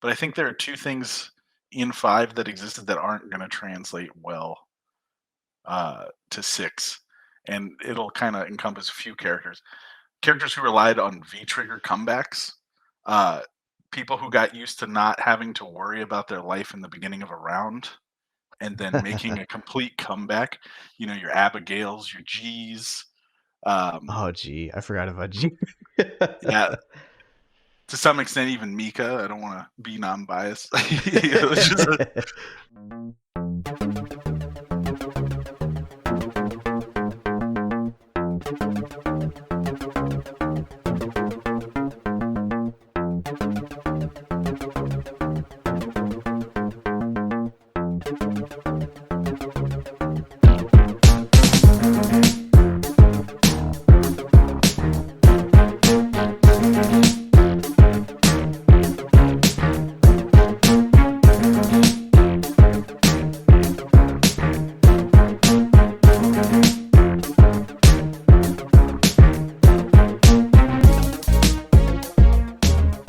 but I think there are two things in 5 that existed that aren't going to translate well to 6, and it'll kind of encompass a few characters who relied on V trigger comebacks, uh, people who got used to not having to worry about their life in the beginning of a round, and then making a complete comeback. You know, your Abigails, your G's. Um, Oh, gee, I forgot about G. yeah, to some extent, even Mika. I don't want to be non-biased. It was just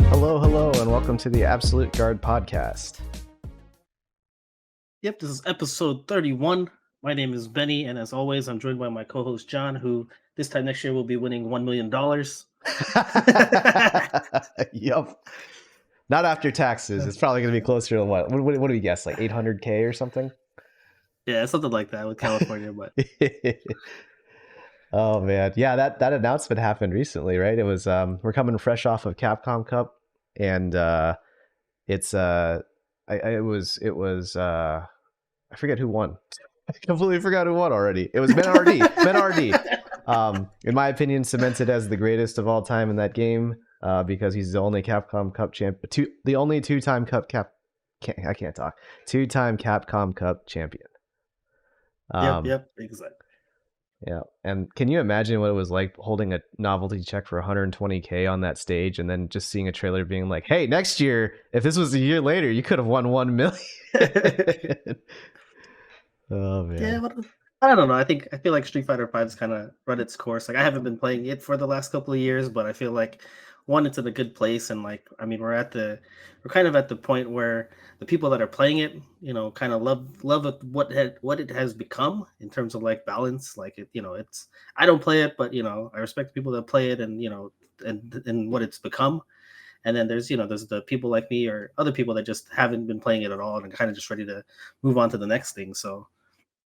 Hello, and welcome to the Absolute Guard podcast. Yep, this is episode 31. My name is Benny, and as always, I'm joined by my co-host John, who this time next year will be winning $1 million. Yup. Not after taxes. It's probably going to be closer to what? What do we guess? Like 800K or something? Yeah, something like that with California. But Oh man, yeah, that announcement happened recently, right? It was we're coming fresh off of Capcom Cup, and it's it was I forget who won. I completely forgot who won already. It was Ben RD. Ben RD. In my opinion, cemented as the greatest of all time in that game, because he's the only Capcom Cup champion, the only two-time two-time Capcom Cup champion. Yep, exactly. Yeah, and can you imagine what it was like holding a novelty check for 120K on that stage, and then just seeing a trailer being like, "Hey, next year, if this was a year later, you could have won 1 million." Oh man. Yeah, but I don't know. I feel like Street Fighter V's kind of run its course. Like I haven't been playing it for the last couple of years, but I feel like one, it's in a good place, and like I mean, we're kind of at the point where the people that are playing it, kind of love it, what it has become in terms of like balance. Like it's I don't play it, but I respect the people that play it, and and what it's become. And then there's the people like me or other people that just haven't been playing it at all and kind of just ready to move on to the next thing. So.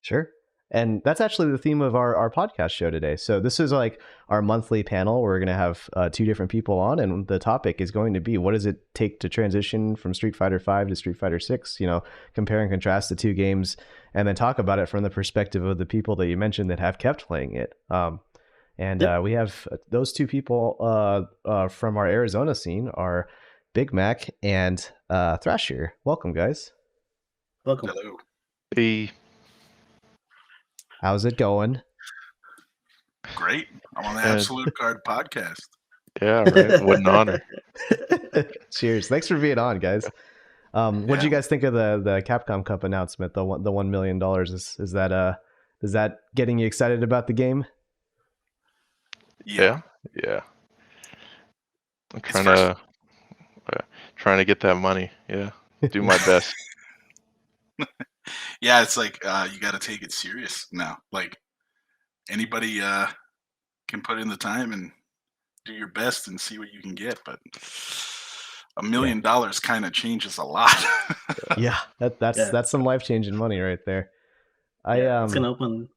Sure. And that's actually the theme of our podcast show today. So this is like our monthly panel. We're going to have two different people on, and the topic is going to be, what does it take to transition from Street Fighter 5 to Street Fighter 6? Compare and contrast the two games, and then talk about it from the perspective of the people that you mentioned that have kept playing it. We have those two people from our Arizona scene, are BigMac and Thrasher. Welcome, guys. Welcome. hello. Hey. How's it going? Great. I'm on the Absolute Guard podcast. Yeah, right. What an honor. Cheers. Thanks for being on, guys. What did you guys think of the Capcom Cup announcement? The $1 million. Is that getting you excited about the game? Yeah. I'm trying to get that money. Yeah. Do my best. Yeah, it's like you got to take it serious now. Like anybody can put in the time and do your best and see what you can get, but $1 million kind of changes a lot. Yeah, that's some life-changing money right there. It's gonna open.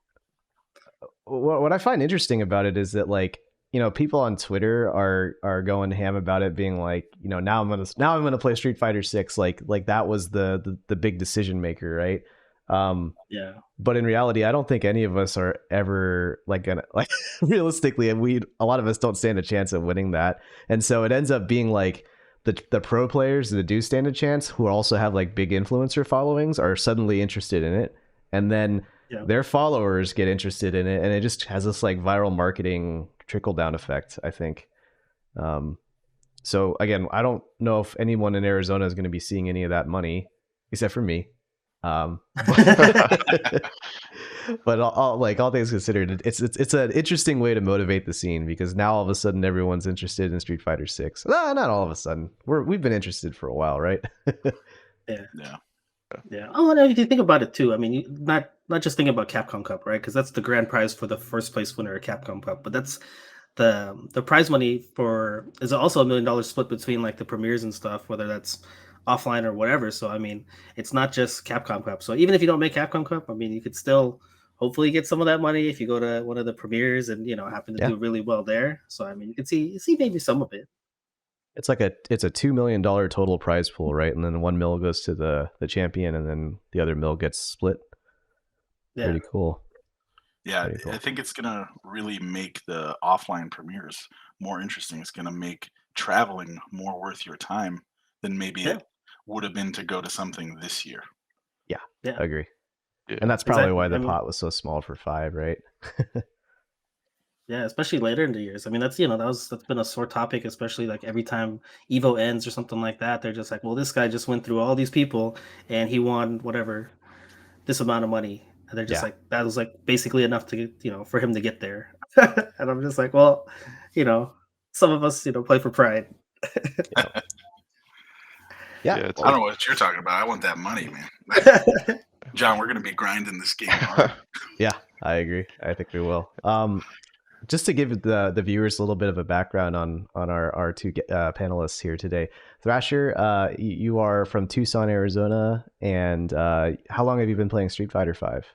What I find interesting about it is that, like, people on Twitter are going ham about it, being like, now I'm gonna play Street Fighter 6, like that was the big decision maker, right? But in reality, I don't think any of us are ever gonna realistically, and a lot of us don't stand a chance of winning that. And so it ends up being like the pro players that do stand a chance, who also have like big influencer followings, are suddenly interested in it, and then their followers get interested in it, and it just has this like viral marketing trickle down effect, I think. So again, I don't know if anyone in Arizona is going to be seeing any of that money, except for me. But all things considered, it's an interesting way to motivate the scene because now all of a sudden everyone's interested in Street Fighter 6. No, not all of a sudden. We've been interested for a while, right? Yeah. Yeah. Yeah. Oh, and if you think about it too, I mean, not just thinking about Capcom Cup, right? Because that's the grand prize for the first place winner of Capcom Cup, but that's the prize money for is also $1 million split between like the premieres and stuff, whether that's offline or whatever. So I mean, it's not just Capcom Cup. So even if you don't make Capcom Cup, I mean, you could still hopefully get some of that money if you go to one of the premieres and happen to Yeah. do really well there. So I mean, you can see maybe some of it. It's a $2 million total prize pool, right? And then $1 million goes to the champion, and then the other $1 million gets split. Yeah. Pretty cool. Yeah, Very cool. I think it's gonna really make the offline premieres more interesting. It's gonna make traveling more worth your time than maybe Yeah. it would have been to go to something this year. Yeah, Yeah. I agree. Yeah. And that's probably why Exactly. the I mean, pot was so small for 5, right? yeah, especially later in the years. I mean, that's been a sore topic, especially like every time Evo ends or something like that. They're just like, well, this guy just went through all these people and he won whatever this amount of money, and they're just Yeah. like that was like basically enough to get, for him to get there. And I'm just like, well, some of us play for pride. Yeah. Yeah, it's I don't know what you're talking about. I want that money, man. John, we're gonna be grinding this game hard. Yeah, I agree. I think we will. Just to give the viewers a little bit of a background on our two panelists here today. Thrasher, you are from Tucson, Arizona, and how long have you been playing Street Fighter 5?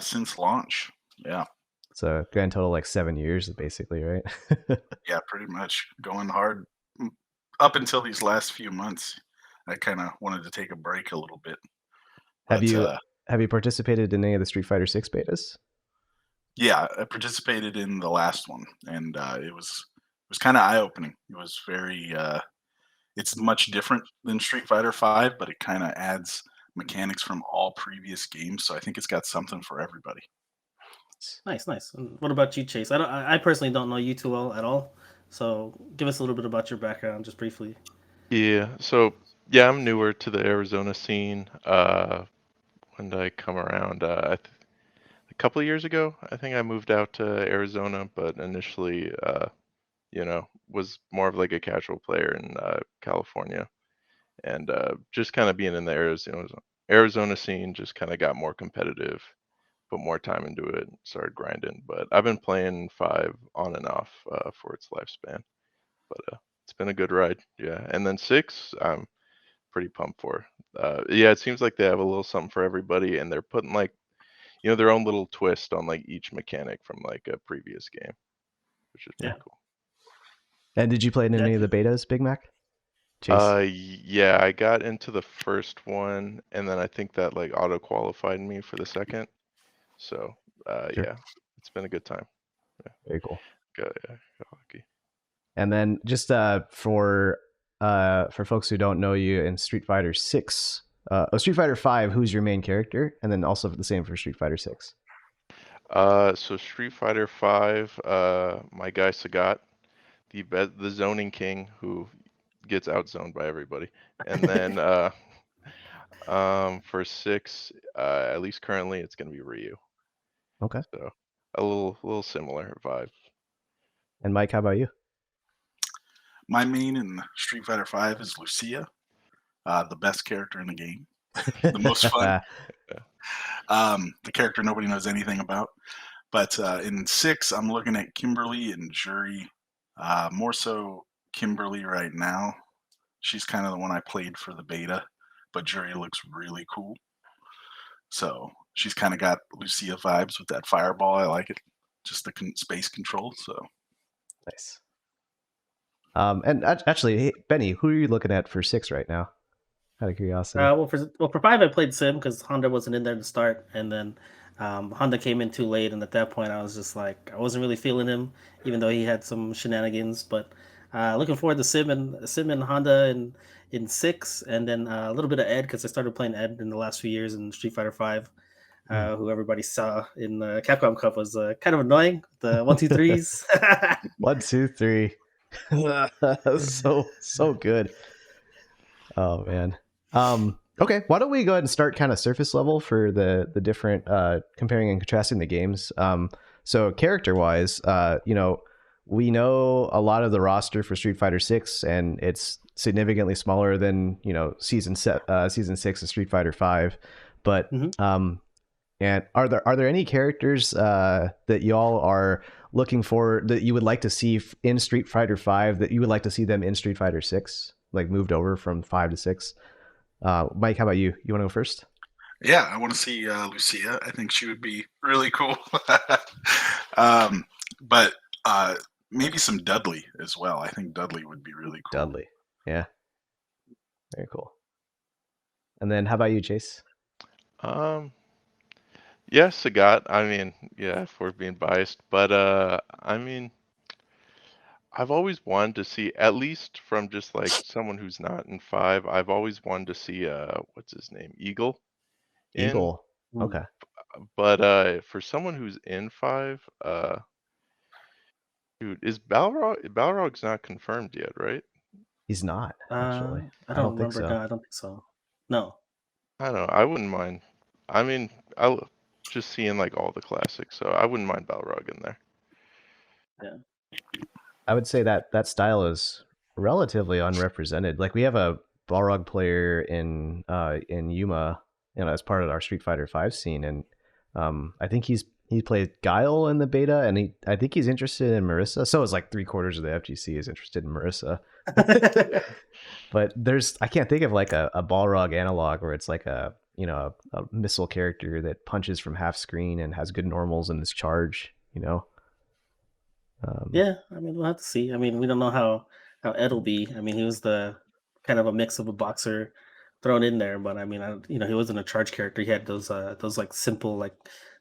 Since launch. Yeah. So grand total like 7 years, basically, right? Yeah, pretty much going hard up until these last few months. I kind of wanted to take a break a little bit. Have But, you participated in any of the Street Fighter 6 betas? yeah, I participated in the last one, and it was kind of eye opening. It was very it's much different than Street Fighter 5, but it kind of adds mechanics from all previous games. So I think it's got something for everybody. Nice. And what about you, Chase? I personally don't know you too well at all. So give us a little bit about your background, just briefly. Yeah. So yeah, I'm newer to the Arizona scene. When did I come around? A couple of years ago, I think I moved out to Arizona, but initially, was more of like a casual player in California, and just kind of being in the Arizona scene, just kind of got more competitive, put more time into it, started grinding. But I've been playing 5 on and off for its lifespan, but it's been a good ride. Yeah, and then 6, I'm pretty pumped for. Yeah, it seems like they have a little something for everybody, and they're putting like their own little twist on like each mechanic from like a previous game, which is pretty Yeah. cool. And did you play in any of the betas, BigMac? Chase? Yeah, I got into the first one, and then I think that like auto qualified me for the second. So Sure. yeah, it's been a good time. Very cool. Got lucky. And then just for folks who don't know you in Street Fighter 6, Street Fighter 5, who's your main character? And then also the same for Street Fighter 6. So Street Fighter 5, my guy Sagat, the zoning king who gets outzoned by everybody. And then for 6, at least currently, it's gonna be Ryu. Okay. So a little similar vibe. And Mike, how about you? My main in Street Fighter 5 is Lucia, the best character in the game, the most fun. The character nobody knows anything about. But in 6, I'm looking at Kimberly and Jury. More so Kimberly right now. She's kind of the one I played for the beta, but Jury looks really cool. So she's kind of got Lucia vibes with that fireball. I like it. Just the space control. So Nice. And actually, hey, Benny, who are you looking at for 6 right now? Out of curiosity. For 5, I played Sim because Honda wasn't in there to start, and then Honda came in too late, and at that point, I was just like, I wasn't really feeling him, even though he had some shenanigans. But looking forward to Sim and Honda in 6, and then a little bit of Ed because I started playing Ed in the last few years in Street Fighter 5. Who everybody saw in the Capcom Cup was kind of annoying. The 1, 2, 3s. 1, 2, 3. So good. Oh man. Okay, why don't we go ahead and start kind of surface level for the different comparing and contrasting the games. So character wise, we know a lot of the roster for Street Fighter 6, and it's significantly smaller than season 6 of Street Fighter 5. But and are there any characters that y'all are looking for that you would like to see in Street Fighter 5 that you would like to see them in Street Fighter 6, like moved over from 5 to 6? Mike, how about you? You want to go first? Yeah, I want to see Lucia. I think she would be really cool. But maybe some Dudley as well. I think Dudley would be really cool. Dudley, yeah, very cool. And then how about you, Chase? Yeah, Sagat. I mean, yeah, if we're being biased, but I mean, I've always wanted to see, at least from just like someone who's not in 5, I've always wanted to see what's his name? Eagle in. Eagle. Okay. But for someone who's in 5, dude, is Balrog's not confirmed yet, right? He's not, actually. I don't think remember. so. No, I don't think so. No. I don't know. I wouldn't mind. I mean, I just seeing like all the classics, so I wouldn't mind Balrog in there. Yeah. I would say that style is relatively unrepresented. Like we have a Balrog player in Yuma, as part of our Street Fighter 5 scene, and I think he played Guile in the beta, and I think he's interested in Marissa. So is like 3/4 of the FGC is interested in Marissa. But I can't think of like a Balrog analog where it's like a missile character that punches from half screen and has good normals in his charge. Yeah, I mean, we'll have to see. I mean, we don't know how Ed will be. I mean, he was the kind of a mix of a boxer thrown in there, but I mean, he wasn't a charge character. He had those like simple like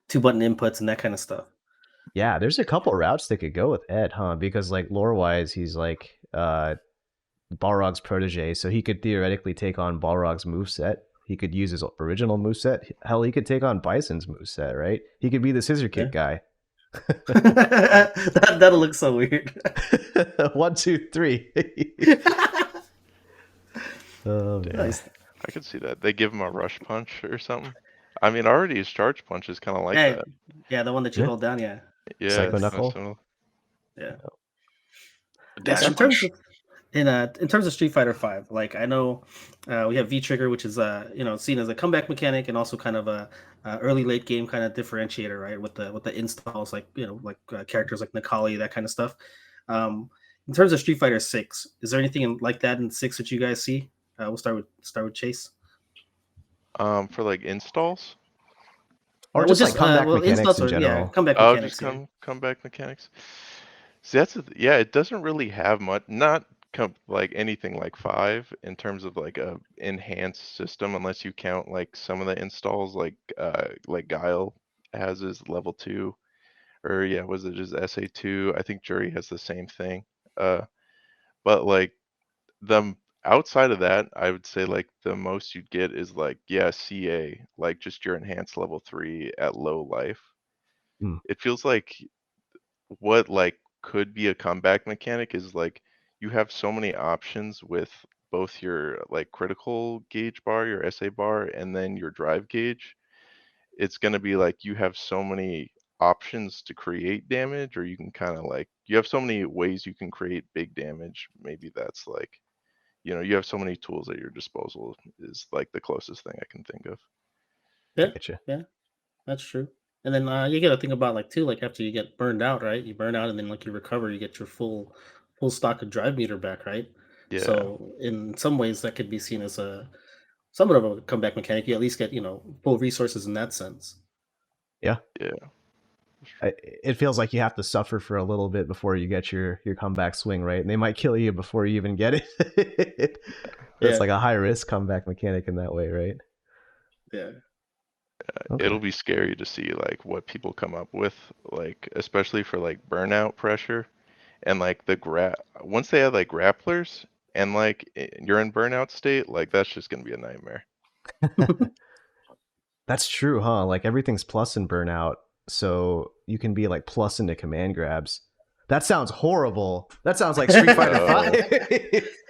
2-button inputs and that kind of stuff. Yeah, there's a couple routes that could go with Ed, huh? Because like lore wise, he's like Balrog's protege, so he could theoretically take on Balrog's moveset. He could use his original moveset. Hell, he could take on Bison's moveset, right? He could be the scissor kick guy. That'll look so weird. 1, 2, 3. Oh, Nice. I could see that. They give him a rush punch or something. I mean, already his charge punch is kind of like that. Yeah, the one that you hold down. Yeah. Yeah. Psycho Knuckle. Yeah. Dash in punch. terms of Street Fighter 5, like I know we have V Trigger, which is seen as a comeback mechanic and also kind of a early late game kind of differentiator, right? With the installs, like characters like Nikali, that kind of stuff. In terms of Street Fighter 6, is there anything like that in 6 that you guys see? We'll start with Chase. For like installs. Or just like comeback mechanics in general. Yeah, comeback mechanics. Just comeback mechanics. See, it doesn't really have much, not like anything like 5 in terms of like a enhanced system, unless you count like some of the installs like Guile has his level 2, or was it just SA2? I think Jury has the same thing. But like the outside of that, I would say like the most you'd get is like CA, like just your enhanced level 3 at low life. It feels like what like could be a comeback mechanic is like you have so many options with both your like critical gauge bar, your SA bar, and then your drive gauge. It's going to be like you have so many options to create damage, or you can kind of like you have so many ways you can create big damage. Maybe that's like you have so many tools at your disposal is like the closest thing I can think of. Yeah, that's true. And then you got to think about like too, like after you get burned out, right? You burn out and then like you recover, you get your full stock of drive meter back, right? Yeah. So in some ways that could be seen as somewhat of a comeback mechanic. You at least get full resources in that sense. Yeah. Yeah. It feels like you have to suffer for a little bit before you get your comeback swing, right? And they might kill you before you even get it. It's like a high risk comeback mechanic in that way, right? Yeah. Okay. It'll be scary to see like what people come up with, like especially for like burnout pressure, and like once they have like grapplers and like you're in burnout state, like that's just gonna be a nightmare. That's true, huh? Like everything's plus in burnout, so you can be like plus into command grabs. That sounds horrible. That sounds like Street Fighter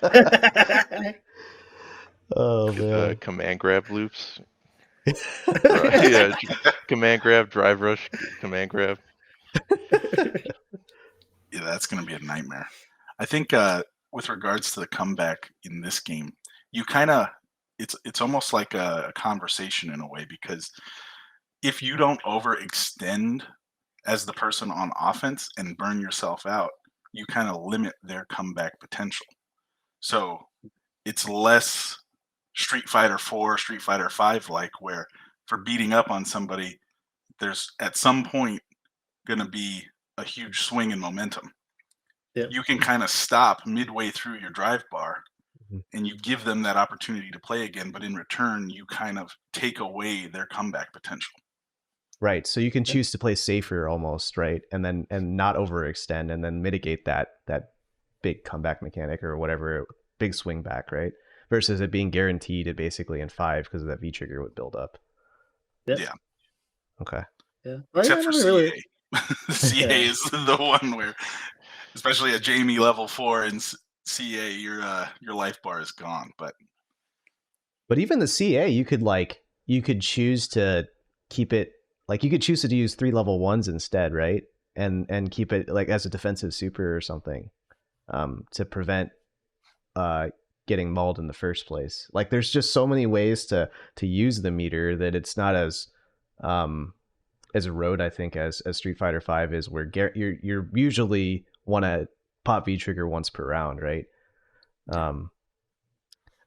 5. Oh man. Command grab loops. Yeah, command grab, drive rush, command grab. Yeah, that's going to be a nightmare. I think with regards to the comeback in this game, you kind of it's almost like a conversation in a way, because if you don't overextend as the person on offense and burn yourself out, you kind of limit their comeback potential. So it's less Street Fighter 4, Street Fighter 5 like, where for beating up on somebody, there's at some point going to be a huge swing in momentum. Yeah. You can kind of stop midway through your drive bar Mhm. and you give them that opportunity to play again, but in return, you kind of take away their comeback potential. Right. So you can Yeah. choose to play safer almost, right? And not overextend and then mitigate that big comeback mechanic or whatever, big swing back, right? Versus it being guaranteed at basically in 5 because of that V trigger would build up. Yeah. Yeah. Okay. Yeah. Well, Except I for never CA. really. CA Yeah. is the one where, especially at Jamie level 4 in CA, your life bar is gone. But even the CA, you could choose to keep it, like you could choose to use 3 level 1s instead, right? And keep it like as a defensive super or something, to prevent getting mauled in the first place. Like there's just so many ways to use the meter that it's not as a road, I think, as Street Fighter 5 is, where you're usually want to pop V trigger once per round, right?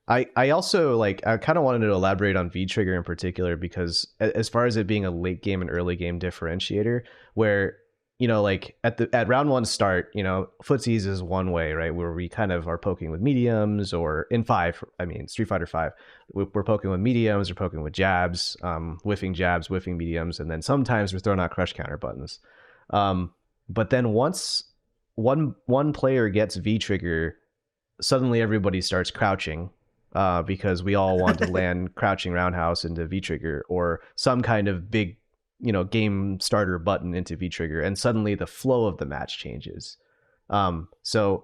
I also like, I kind of wanted to elaborate on V trigger in particular, because as far as it being a late game and early game differentiator, where like at round 1 start, footsies is one way, right, where we kind of are poking with mediums, or in 5, I mean Street Fighter 5, we're poking with mediums, we're poking with jabs, whiffing jabs, whiffing mediums, and then sometimes we're throwing out crush counter buttons. But then once one player gets V trigger, suddenly everybody starts crouching, because we all want to land crouching roundhouse into V trigger or some kind of big, game starter button into V trigger, and suddenly the flow of the match changes. So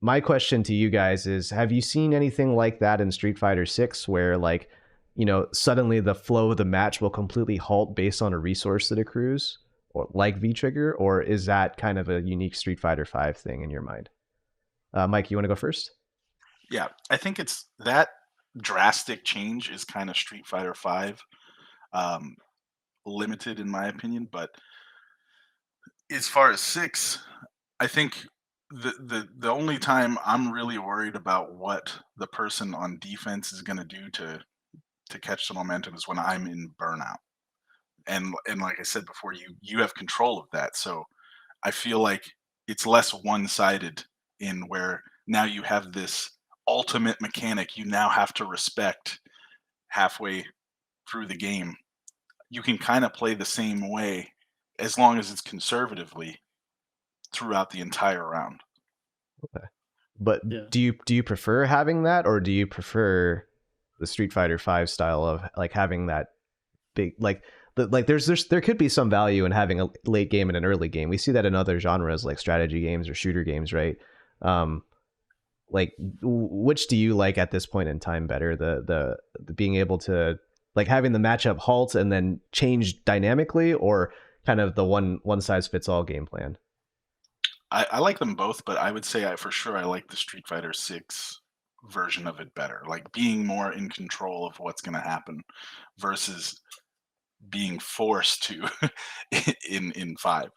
my question to you guys is: have you seen anything like that in Street Fighter 6, where like, suddenly the flow of the match will completely halt based on a resource that accrues, or like V trigger, or is that kind of a unique Street Fighter 5 thing in your mind? Mike, you want to go first? Yeah, I think it's that drastic change is kind of Street Fighter 5 limited in my opinion, but as far as 6, I think the only time I'm really worried about what the person on defense is going to do to catch the momentum is when I'm in burnout. And like I said before, you have control of that. So I feel like it's less one-sided, in where now you have this ultimate mechanic you now have to respect halfway through the game. You can kind of play the same way as long as it's conservatively throughout the entire round. Okay. But Yeah. do you prefer having that, or do you prefer the Street Fighter 5 style of like having that big, like there could be some value in having a late game and an early game. We see that in other genres like strategy games or shooter games, right? Like which do you like at this point in time better? The being able to like having the matchup halt and then change dynamically, or kind of the one size fits all game plan? I like them both, but I would say for sure I like the Street Fighter 6 version of it better. Like being more in control of what's going to happen versus being forced to in 5.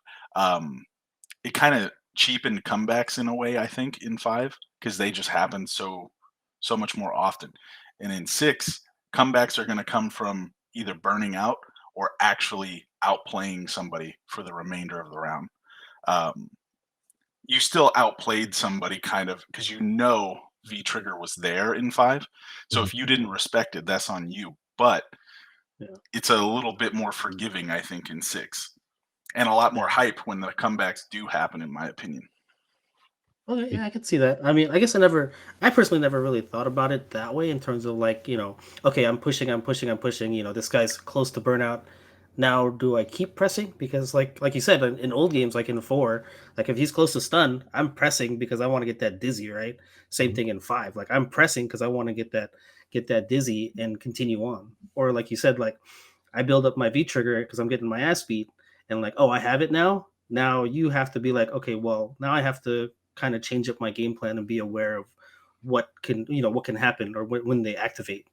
It kind of cheapened comebacks in a way, I think, in 5, because they just happen so much more often. And in 6, comebacks are going to come from either burning out or actually outplaying somebody for the remainder of the round. Um, you still outplayed somebody kind of, because V trigger was there in 5. So Mhm. if you didn't respect it, that's on you. But Yeah. it's a little bit more forgiving, I think, in 6, and a lot more hype when the comebacks do happen, in my opinion. Okay, yeah, I can see that. I mean, I guess I personally never really thought about it that way, in terms of like, okay, I'm pushing, this guy's close to burnout. Now, do I keep pressing? Because like you said, in old games, like in 4, like if he's close to stun, I'm pressing because I want to get that dizzy, right? Same Mhm. thing in 5. Like I'm pressing because I want to get that dizzy and continue on. Or like you said, like I build up my V trigger because I'm getting my ass beat, and like, oh, I have it now. Now you have to be like, okay, well, now I have to kind of change up my game plan and be aware of what can happen or when they activate.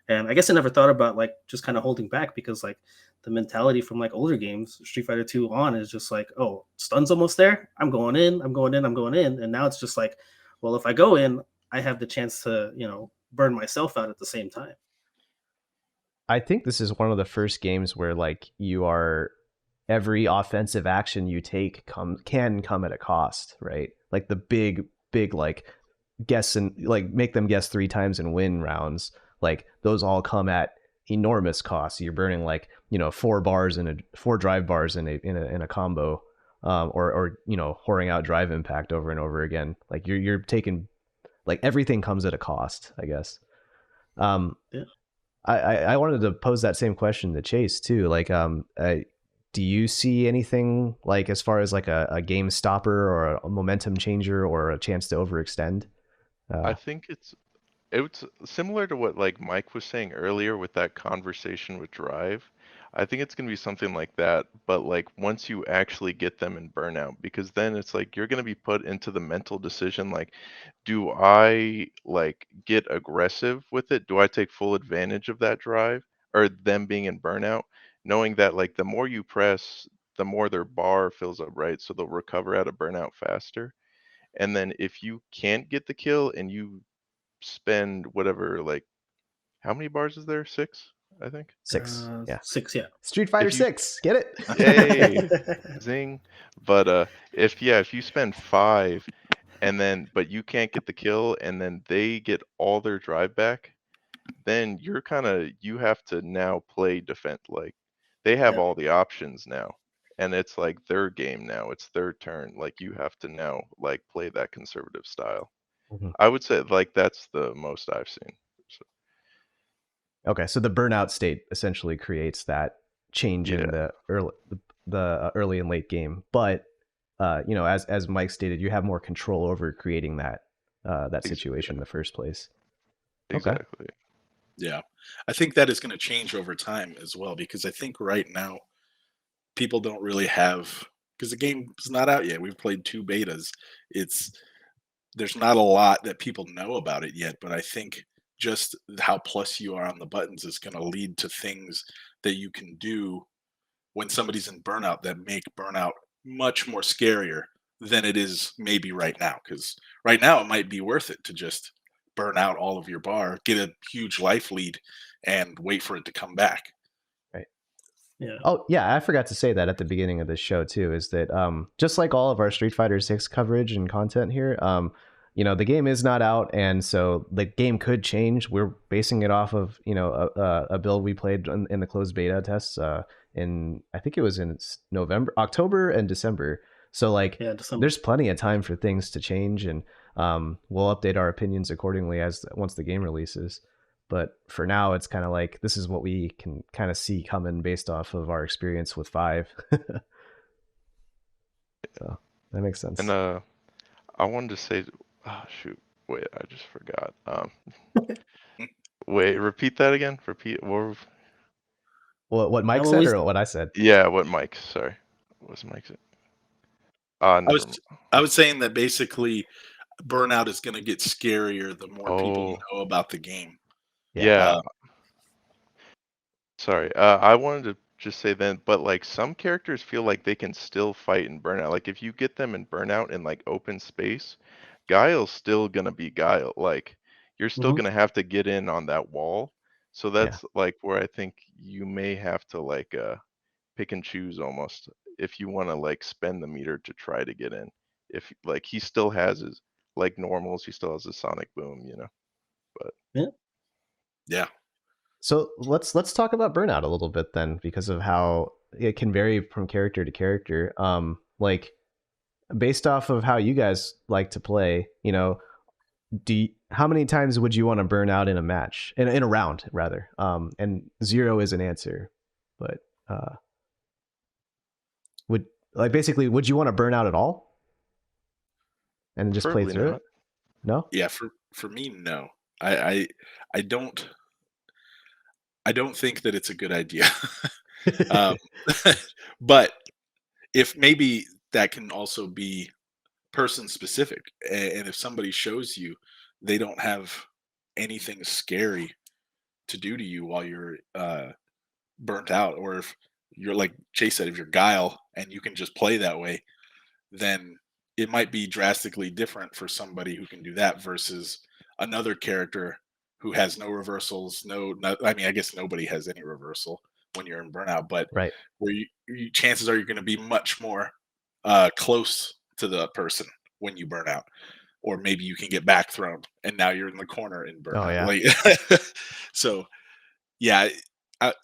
And I guess I never thought about like just kind of holding back because like the mentality from like older games, Street Fighter 2 on is just like, oh, stun's almost there. I'm going in, I'm going in, I'm going in. And now it's just like, well, if I go in, I have the chance to, burn myself out at the same time. I think this is one of the first games where like you are every offensive action you take can come at a cost, right? Like the big like guess and like make them guess 3 times and win rounds. Like those all come at enormous costs. You're burning like 4 drive bars in a combo, or whoring out drive impact over and over again. Like you're taking like everything comes at a cost, I guess. Um, Yeah. I wanted to pose that same question to Chase too. Like, do you see anything like as far as like a game stopper or a momentum changer or a chance to overextend? I Uh, think it's similar to what like Mike was saying earlier with that conversation with Drive. I think it's gonna be something like that, but like once you actually get them in burnout, because then it's like you're gonna be put into the mental decision like, do I like get aggressive with it? Do I take full advantage of that drive or them being in burnout, knowing that like the more you press, the more their bar fills up, right? So they'll recover out of burnout faster. And then if you can't get the kill and you spend whatever, like, how many bars is there? 6, I think. 6, yeah. 6, yeah. Street Fighter If you 6, get it? Yay, zing. But if yeah, if you spend 5 and then but you can't get the kill and then they get all their drive back, then you have to now play defense. Like they have Yeah. all the options now. And it's like their game now. It's their turn. Like you have to now like play that conservative style. Mhm. I would say like that's the most I've seen. So, Okay, so the burnout state essentially creates that change yeah, in the early and late game, but as Mike stated, you have more control over creating that situation in the first place. Okay. exactly. Yeah. I think that is going to change over time as well because I think right now people don't really have because the game is not out yet. We've played 2 betas. It's there's not a lot that people know about it yet, but I think just how plus you are on the buttons is going to lead to things that you can do when somebody's in burnout that make burnout much more scarier than it is maybe right now. Because right now it might be worth it to just burn out all of your bar, get a huge life lead, and wait for it to come back. Right. Yeah. Oh yeah, I forgot to say that at the beginning of the show too. Is that just like all of our Street Fighter 6 coverage and content here, the game is not out, and so the game could change. We're basing it off of a build we played in the closed beta tests in I think it was in November, October, and December. So like, Yeah. December. there's plenty of time for things to change, and we'll update our opinions accordingly as once the game releases. But for now, it's kind of like this is what we can kind of see coming based off of our experience with 5. So that makes And sense. I wanted to say, oh shoot, wait, I just forgot. Wait, repeat that again. Repeat. What Mike Now, said or what I said? Yeah, what Mike? Sorry, what's Mike said? I was Never. I was saying that basically burnout is going to get scarier the more people Oh, know about the game. Yeah. yeah. Uh, Sorry. I wanted to just say then, but like some characters feel like they can still fight in burnout. Like if you get them in burnout in like open space, Guile's still gonna be Guile. Like you're still hmm gonna have to get in on that wall. So Yeah. that's like where I think you may have to like pick and choose almost if you want to like spend the meter to try to get in. If like he still has his like normals, he still has his sonic boom, you know. But Yeah. yeah. So let's talk about burnout a little bit then, because of how it can vary from character to character. Like based off of how you guys like to play, how many times would you want to burn out in a match, in a round rather? And 0 is an answer, but Would basically would you want to burn out at all and just play Preferably through not. it? No. Yeah, for me, no. I don't think that it's a good idea. um, but if maybe that can also be person specific, and if somebody shows you they don't have anything scary to do to you while you're burnt out, or if you're like Chase said, if you're guile and you can just play that way, then it might be drastically different for somebody who can do that versus another character who has no reversals. I mean, I guess nobody has any reversal when you're in burnout, but Right. where chances are you're going to be much more close to the person when you burn out, or maybe you can get back thrown and now you're in the corner in burnout. Oh, yeah. Like, so yeah,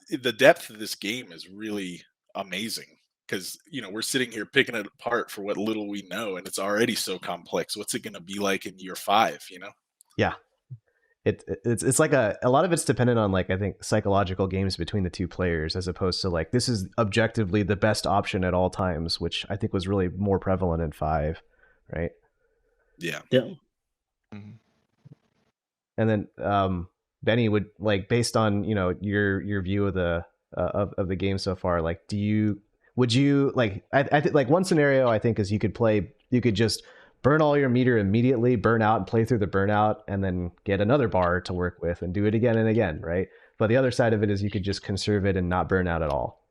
the depth of this game is really amazing because we're sitting here picking it apart for what little we know, and it's already so complex. What's it going to be like in year 5? Yeah. It's like a lot of it's dependent on, like, I think, psychological games between the two players, as opposed to like, this is objectively the best option at all times, which I think was really more prevalent in 5, right? Yeah. Yeah. Mhm. And then Benny, would, like, based on your view of the of the game so far, like, would you like, I think, like, one scenario I think is you could just burn all your meter immediately, burn out and play through the burnout, and then get another bar to work with and do it again and again, right? But the other side of it is you could just conserve it and not burn out at all.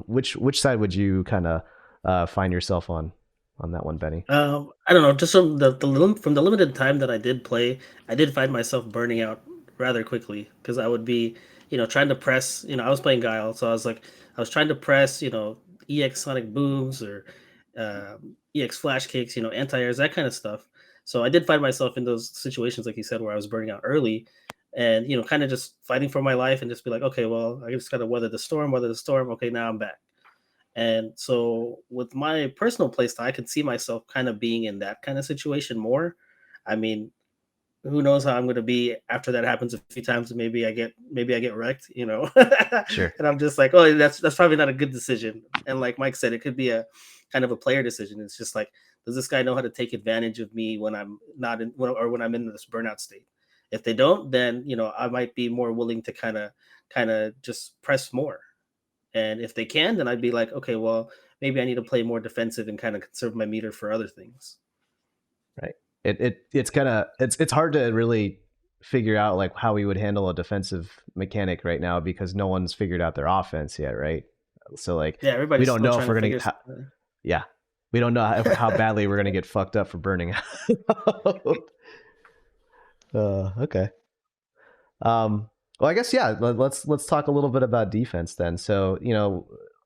Which side would you kind of find yourself on that one, Benny? I don't know. Just from from the limited time that I did play, I did find myself burning out rather quickly because I would be, trying to press. I was playing Guile, so I was trying to press, EX Sonic Booms or EX Flash Kicks, anti airs, that kind of stuff. So I did find myself in those situations, like you said, where I was burning out early, and kind of just fighting for my life and just be like, okay, well, I just gotta weather the storm, weather the storm. Okay, now I'm back. And so with my personal playstyle, I could see myself kind of being in that kind of situation more. I mean, who knows how I'm going to be after that happens a few times, and maybe I get wrecked, Sure. and I'm just like, oh, that's probably not a good decision. And like Mike said, it could be a kind of a player decision. It's just like, does this guy know how to take advantage of me when I'm not or when I'm in this burnout state? If they don't, then I might be more willing to kind of just press more. And if they can, then I'd be like, okay, well, maybe I need to play more defensive and kind of conserve my meter for other things. Right. It's kind of, it's hard to really figure out, like, how we would handle a defensive mechanic right now, because no one's figured out their offense yet, right? So, like, Yeah, we everybody's don't still know if trying we're to gonna figure. yeah, we don't know how badly we're gonna get fucked up for burning out. Okay. Well, I guess, yeah. Let's talk a little bit about defense then. So,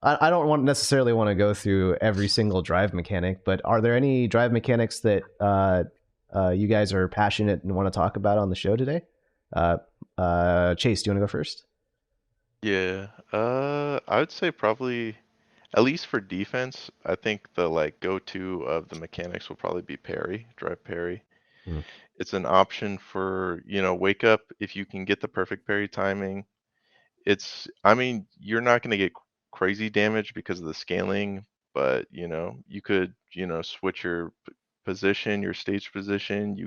I don't necessarily want to go through every single drive mechanic, but are there any drive mechanics that you guys are passionate and want to talk about on the show today? Chase, do you want to go first? Yeah. I would say probably, at least for defense, I think the like go-to of the mechanics will probably be parry, drive parry. Hmm. It's an option for, wake up if you can get the perfect parry timing. I mean, you're not going to get crazy damage because of the scaling, but you could, switch your position, your stage position.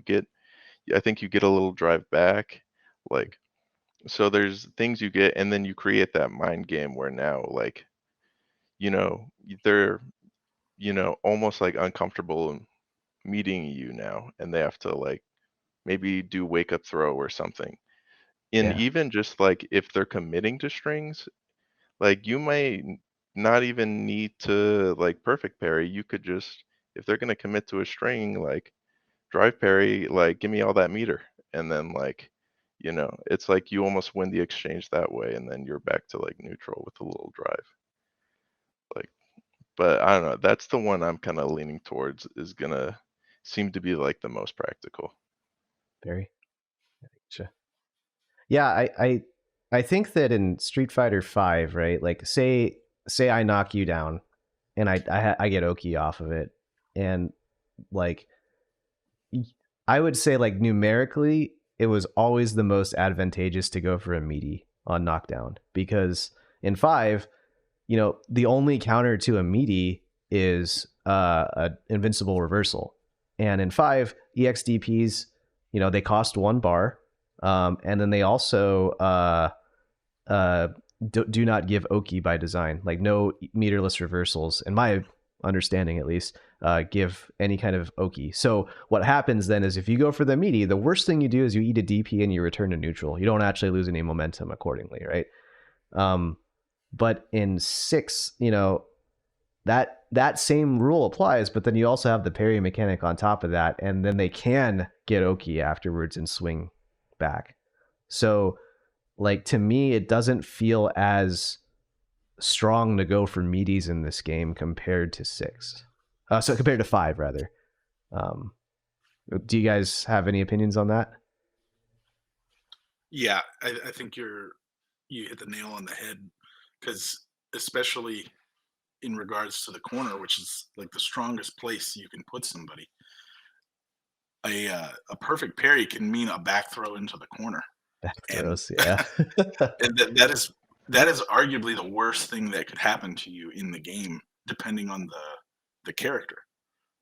I think you get a little drive back. Like, so there's things you get, and then you create that mind game where now, like, they're, almost like uncomfortable meeting you now, and they have to like maybe do wake up throw or something. And Yeah. even just like if they're committing to strings, like you might not even need to like perfect parry. You could just, if they're gonna commit to a string, like drive parry, like give me all that meter, and then like, it's like you almost win the exchange that way, and then you're back to like neutral with a little drive. Like, but I don't know. That's the one I'm kind of leaning towards is gonna seem to be like the most practical. Barry. Sure. Yeah, I think that in Street Fighter 5, right? Like, say I knock you down and I get Oki off of it, and, like, I would say, like, numerically it was always the most advantageous to go for a meaty on knockdown, because in 5 the only counter to a meaty is a invincible reversal. And in 5, EXDPs, they cost 1 bar. And then they also do not give Oki by design. Like, no meterless reversals, in my understanding at least, give any kind of Oki. So what happens then is if you go for the meaty, the worst thing you do is you eat a DP and you return to neutral. You don't actually lose any momentum accordingly, right? But in 6, that same rule applies, but then you also have the parry mechanic on top of that, and then they can get Oki afterwards and swing back. So, like, to me, it doesn't feel as strong to go for meaties in this game compared to 6. So compared to 5, rather. Do you guys have any opinions on that? Yeah, I think you hit the nail on the head, because especially in regards to the corner, which is like the strongest place you can put somebody, a perfect parry can mean a back throw into the corner. Back And throws, yeah. and that is arguably the worst thing that could happen to you in the game, depending on the character.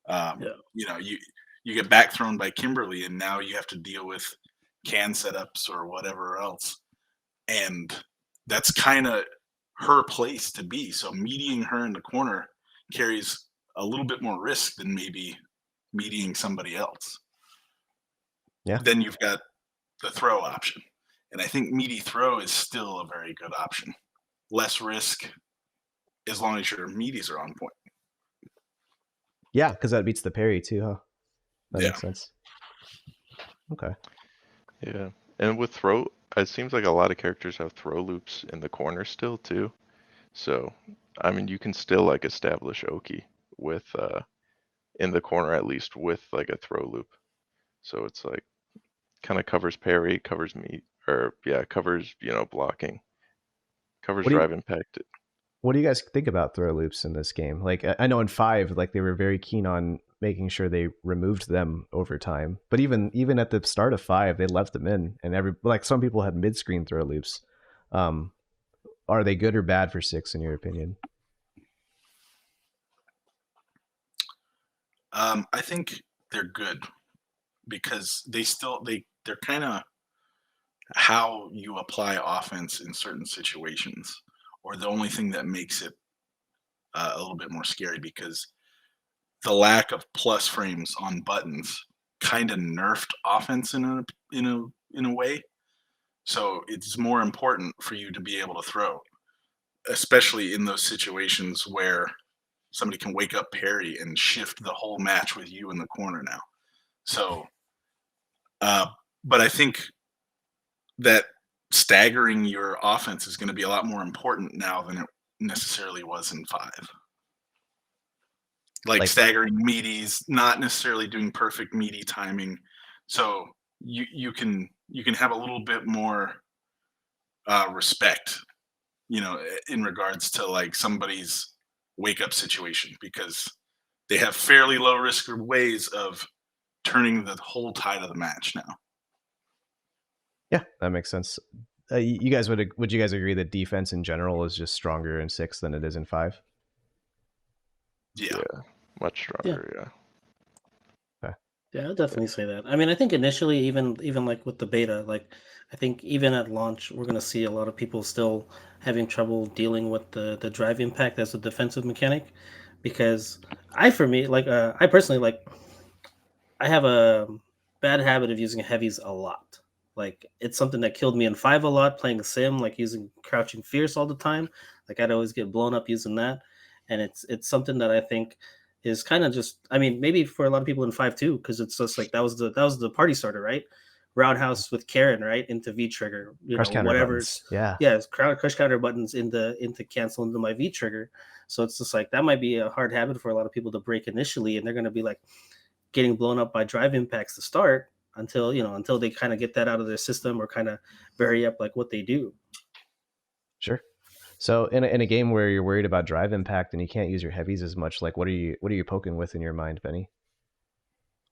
Yeah. You get back thrown by Kimberly, and now you have to deal with can setups or whatever else, and that's kind of her place to be. So meeting her in the corner carries a little bit more risk than maybe meeting somebody else. Yeah. Then you've got the throw option. And I think meaty throw is still a very good option. Less risk as long as your meaties are on point. Yeah, because that beats the parry too, huh? That Yeah. makes sense. Okay. Yeah. And with throw, it seems like a lot of characters have throw loops in the corner still too. So, I mean, you can still like establish Oki with in the corner at least with like a throw loop. So it's like kind of covers parry, covers meat, or covers, blocking, covers What do you drive impact. what do you guys think about throw loops in this game? Like, I know in 5, like, they were very keen on making sure they removed them over time. But even at the start of 5, they left them in, and some people had mid-screen throw loops. Are they good or bad for 6 in your opinion? I think they're good, because they're kind of how you apply offense in certain situations, or the only thing that makes it a little bit more scary, because the lack of plus frames on buttons kind of nerfed offense in a way. So it's more important for you to be able to throw, especially in those situations where somebody can wake up parry and shift the whole match with you in the corner now. So, but I think that staggering your offense is going to be a lot more important now than it necessarily was in 5. Like staggering meaties, not necessarily doing perfect meaty timing. So you can have a little bit more respect, in regards to like somebody's wake up situation, because they have fairly low risk ways of turning the whole tide of the match now. Yeah, that makes sense. You guys would you guys agree that defense in general is just stronger in 6 than it is in 5? Yeah. Much stronger. Yeah. Yeah, I'll definitely say that. I mean, I think initially, even like with the beta, like I think even at launch, we're gonna see a lot of people still having trouble dealing with the drive impact as a defensive mechanic, because for me, like I personally like I have a bad habit of using heavies a lot. Like it's something that killed me in 5 a lot playing sim, like using crouching fierce all the time. Like I'd always get blown up using that, and it's something that I think is kind of just. I mean, maybe for a lot of people in 5 too, because it's just like that was the party starter, right? Roundhouse with Karen, right, into V trigger, Crush counter whatever's buttons. yeah, it's crush counter buttons into cancel into my V trigger. So it's just like that might be a hard habit for a lot of people to break initially, and they're gonna be like getting blown up by drive impacts to start until they kind of get that out of their system or kind of vary up like what they do. Sure. So in a game where you're worried about drive impact and you can't use your heavies as much, like what are you poking with in your mind, Benny?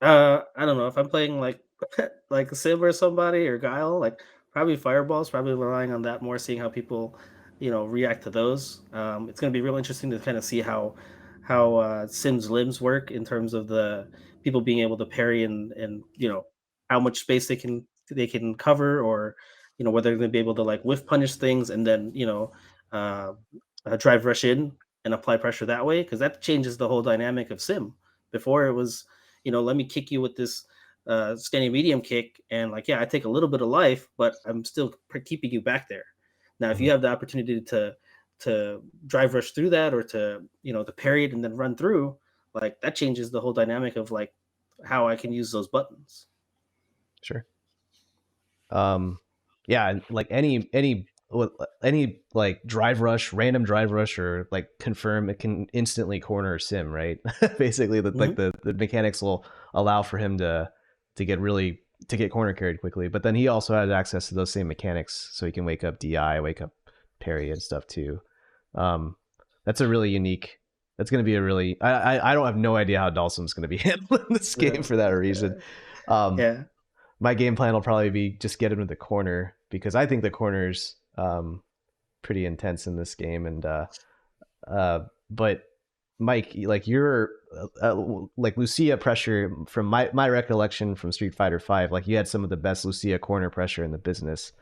I don't know if I'm playing like like Sim or somebody or Guile, like probably fireballs, probably relying on that more, seeing how people react to those. It's going to be real interesting to kind of see how Sim's limbs work in terms of the people being able to parry and how much space they can cover, or whether they're going to be able to like whiff punish things and then uh, drive rush in and apply pressure that way, because that changes the whole dynamic of Sim. Before it was, let me kick you with this standing medium kick, and like, yeah, I take a little bit of life, but I'm still keeping you back there. Now, if you have the opportunity to drive rush through that, or to parry it and then run through, like that changes the whole dynamic of like how I can use those buttons. Sure. Yeah, and like any like drive rush, random drive rush, or like confirm, it can instantly corner Sim, right? Basically, like the mechanics will allow for him to get corner carried quickly, but then he also has access to those same mechanics, so he can wake up DI, wake up parry and stuff too. That's a really unique. That's going to be a really. I don't have no idea how Dalsum's going to be handling this game for that reason. Yeah. My game plan will probably be just get him to the corner, because I think the corner's pretty intense in this game. And but Mike, like you're like Lucia pressure, from my recollection from Street Fighter V, like you had some of the best Lucia corner pressure in the business.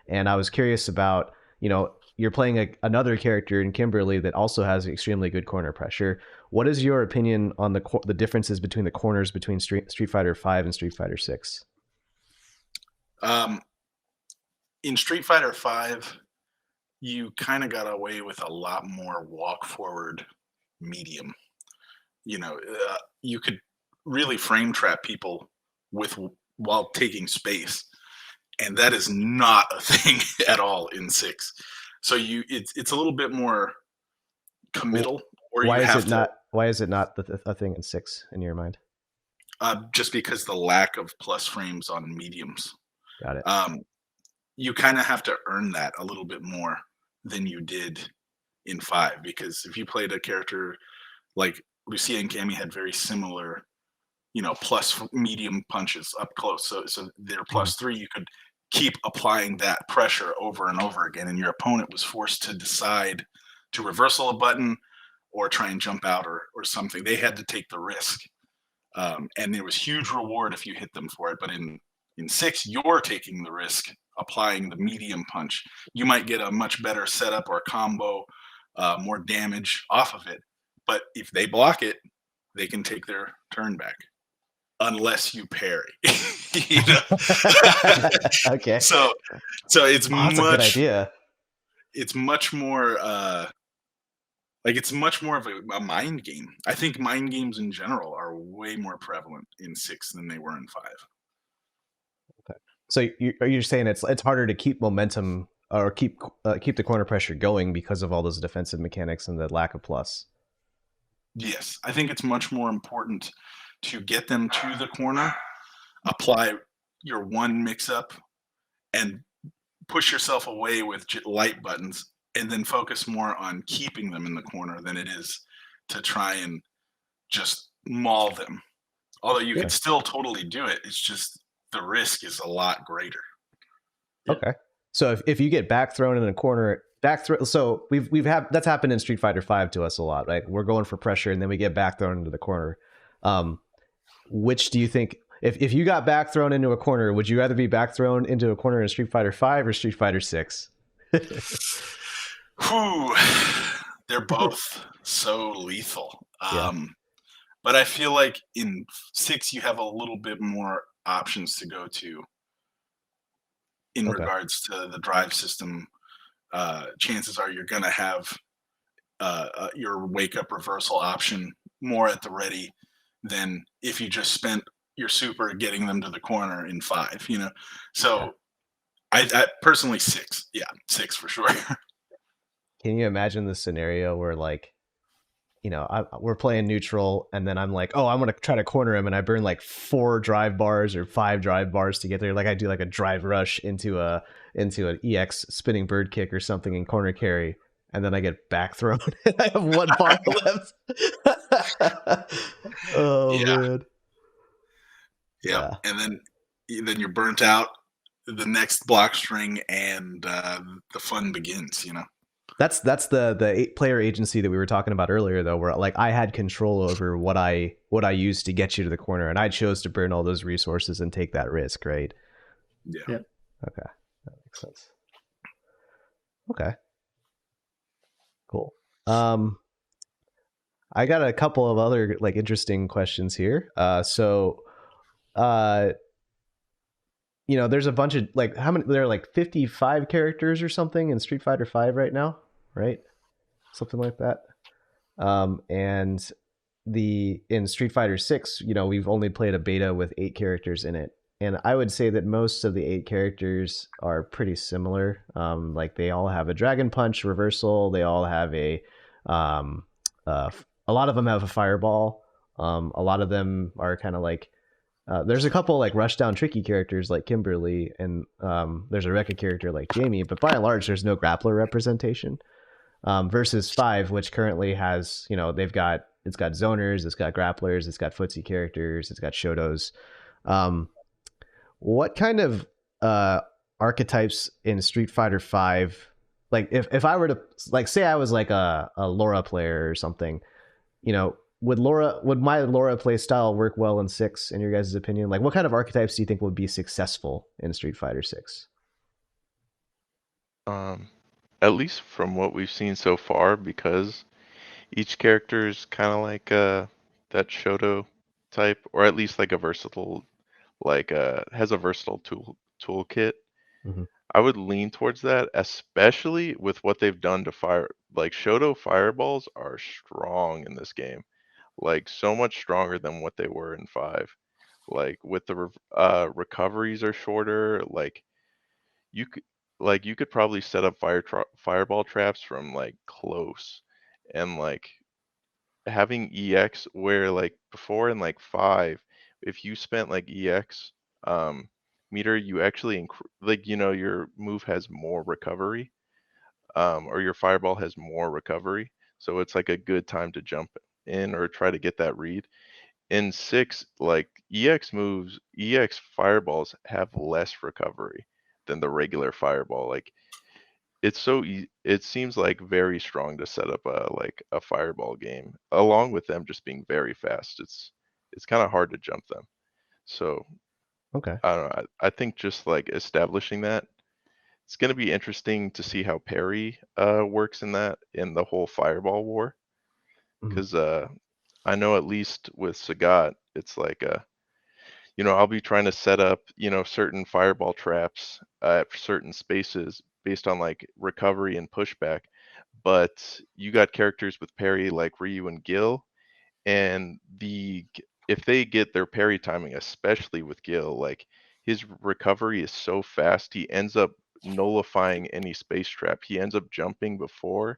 And I was curious about, you're playing another character in Kimberly that also has extremely good corner pressure. What is your opinion on the differences between the corners between Street Fighter V and Street Fighter 6? In Street Fighter V, you kind of got away with a lot more walk forward medium. You could really frame trap people while taking space, and that is not a thing at all in 6. So it's a little bit more committal. Or why you is have it not? Why is it not a thing in 6 in your mind? Just because the lack of plus frames on mediums. Got it. You kind of have to earn that a little bit more than you did in 5, because if you played a character like Lucia and Cammy had very similar, plus medium punches up close. So they're +3. You could keep applying that pressure over and over again, and your opponent was forced to decide to reversal a button or try and jump out or something. They had to take the risk. And there was huge reward if you hit them for it. But in 6, you're taking the risk, applying the medium punch. You might get a much better setup or combo, more damage off of it. But if they block it, they can take their turn back, unless you parry. Okay. So it's that's a good idea. It's much more it's much more of a mind game. I think mind games in general are way more prevalent in 6 than they were in 5. Okay. So you're saying it's harder to keep momentum or keep the corner pressure going because of all those defensive mechanics and the lack of plus. Yes, I think it's much more important to get them to the corner, apply your one mix-up, and push yourself away with light buttons, and then focus more on keeping them in the corner than it is to try and just maul them. Although you could still totally do it, it's just the risk is a lot greater. Okay. So if you get back thrown in a corner, so we've had that's happened in Street Fighter V to us a lot. Like we're going for pressure and then we get back thrown into the corner. Which do you think, if you got back thrown into a corner, would you rather be back thrown into a corner in Street Fighter V or Street Fighter 6? Whew, they're both so lethal. But I feel like in 6 you have a little bit more options to go to in regards to the drive system. Chances are you're going to have your wake up reversal option more at the ready than if you just spent your super getting them to the corner in 5, So I personally 6. Yeah, 6 for sure. Can you imagine the scenario where we're playing neutral and then I'm like, oh, I'm going to try to corner him, and I burn like 4 drive bars or 5 drive bars to get there. Like I do like a drive rush into an EX spinning bird kick or something in corner carry, and then I get back thrown and I have 1 bar left. Oh man. Yeah. And then you're burnt out the next block string, and the fun begins, That's the player agency that we were talking about earlier, though, where like I had control over what I used to get you to the corner, and I chose to burn all those resources and take that risk, right? Yeah. Yeah. Okay, that makes sense. Okay, cool. I got a couple of other like interesting questions here. There's a bunch of like how many? There are like 55 characters or something in Street Fighter V right now, right? Something like that. And in Street Fighter 6, we've only played a beta with 8 characters in it. And I would say that most of the 8 characters are pretty similar. Like they all have a Dragon Punch reversal. They all have a lot of them have a fireball. A lot of them are kind of like, there's a couple like rushdown tricky characters like Kimberly, and there's a Rekka character like Jamie, but by and large, there's no grappler representation. Versus 5, which currently has, it's got zoners, it's got grapplers, it's got footsie characters, it's got shotos. What kind of archetypes in Street Fighter 5? Like if I were to like say I was like a Laura player or something, would my Laura play style work well in 6 in your guys' opinion? Like what kind of archetypes do you think would be successful in Street Fighter 6? At least from what we've seen so far, because each character is kind of like that Shoto type, or at least like a versatile, like has a versatile toolkit. Mm-hmm. I would lean towards that, especially with what they've done to fire. Like Shoto fireballs are strong in this game, like so much stronger than what they were in 5. Like with the recoveries are shorter. Like you could you could probably set up fireball traps from like close, and like having EX where like before in like 5, if you spent like EX meter, you actually like your move has more recovery, or your fireball has more recovery, so it's like a good time to jump in or try to get that read. In 6, like EX fireballs have less recovery than the regular fireball. Like it seems like very strong to set up a fireball game, along with them just being very fast. It's kind of hard to jump them. So Okay. I don't know. I think just like establishing that, it's going to be interesting to see how parry works in the whole fireball war, Mm-hmm. because I know at least with Sagat, it's like I'll be trying to set up, certain fireball traps at certain spaces based on like recovery and pushback. But you got characters with parry like Ryu and Gil, and if they get their parry timing, especially with Gil, like his recovery is so fast, he ends up nullifying any space trap. He ends up jumping before,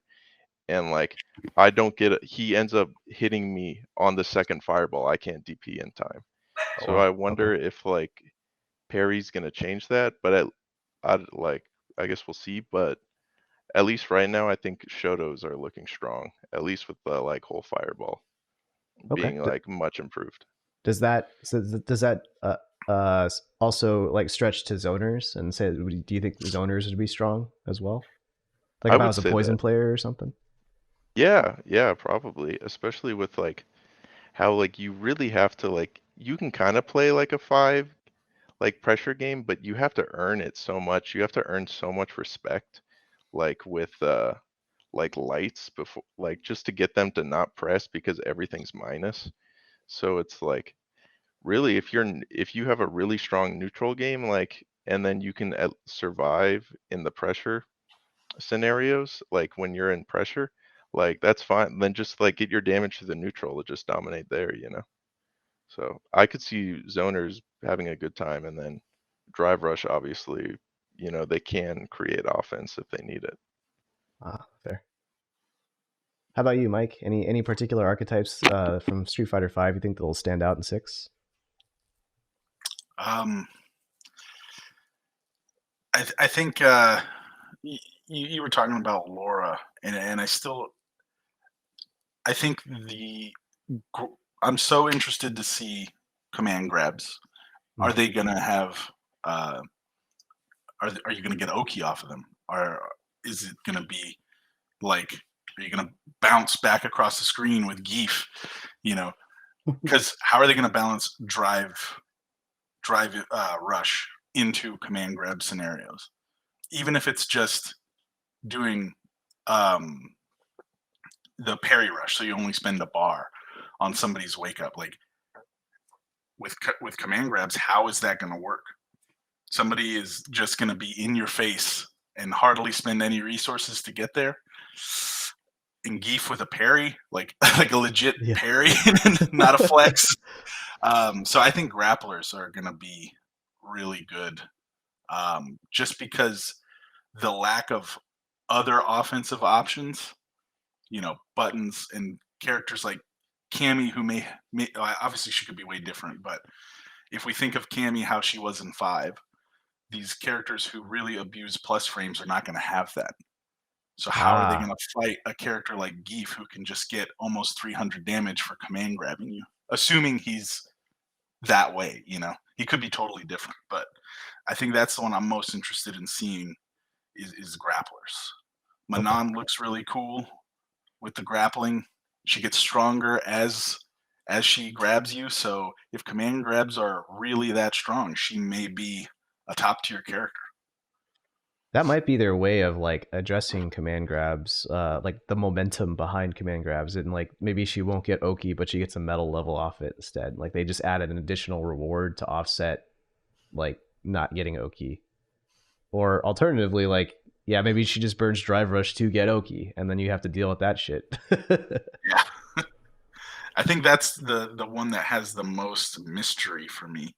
and like I don't get it. He ends up hitting me on the second fireball. I can't DP in time. Oh, So wow. I wonder if like Perry's gonna change that, but I guess we'll see. But at least right now, I think Shotos are looking strong. At least with the like whole fireball Okay. being like much improved. Does that also like stretch to zoners and say, do you think the zoners would be strong as well? Like I if I would was a say poison that. player or something? Yeah, probably. Especially with like how like you really have to like you can kind of play like a 5 like pressure game, but you have to earn it so much. You have to earn so much respect, like with like lights before, like just to get them to not press because everything's minus. So it's like really if you have a really strong neutral game, like, and then you can survive in the pressure scenarios, like when you're in pressure, like that's fine. Then just like get your damage to the neutral to just dominate there. So I could see zoners having a good time, and then drive rush, obviously, they can create offense if they need it. Ah, fair. How about you, Mike? Any particular archetypes from Street Fighter V you think that'll stand out in 6? I think you were talking about Laura, and I think I'm so interested to see command grabs. Are they gonna have? Are you gonna get Oki off of them? Or is it gonna be Like, are you going to bounce back across the screen with Geef? Because how are they going to balance drive rush into command grab scenarios? Even if it's just doing the parry rush, so you only spend a bar on somebody's wake up. Like with command grabs, how is that going to work? Somebody is just going to be in your face and hardly spend any resources to get there. And Geef with a parry, like a legit parry, not a flex. So I think grapplers are going to be really good, just because the lack of other offensive options, buttons and characters like Cammy, who may obviously she could be way different, but if we think of Cammy how she was in 5, these characters who really abuse plus frames are not going to have that. So how are they going to fight a character like Geef who can just get almost 300 damage for command grabbing you? Assuming he's that way, he could be totally different, but I think that's the one I'm most interested in seeing is grapplers. Manon looks really cool with the grappling. She gets stronger as she grabs you. So if command grabs are really that strong, she may be a top tier character. That might be their way of like addressing command grabs, like the momentum behind command grabs, and like maybe she won't get Oki, but she gets a medal level off it instead. Like they just added an additional reward to offset like not getting Oki. Or alternatively, like, yeah, maybe she just burns drive rush to get Oki, and then you have to deal with that shit. Yeah. I think that's the one that has the most mystery for me.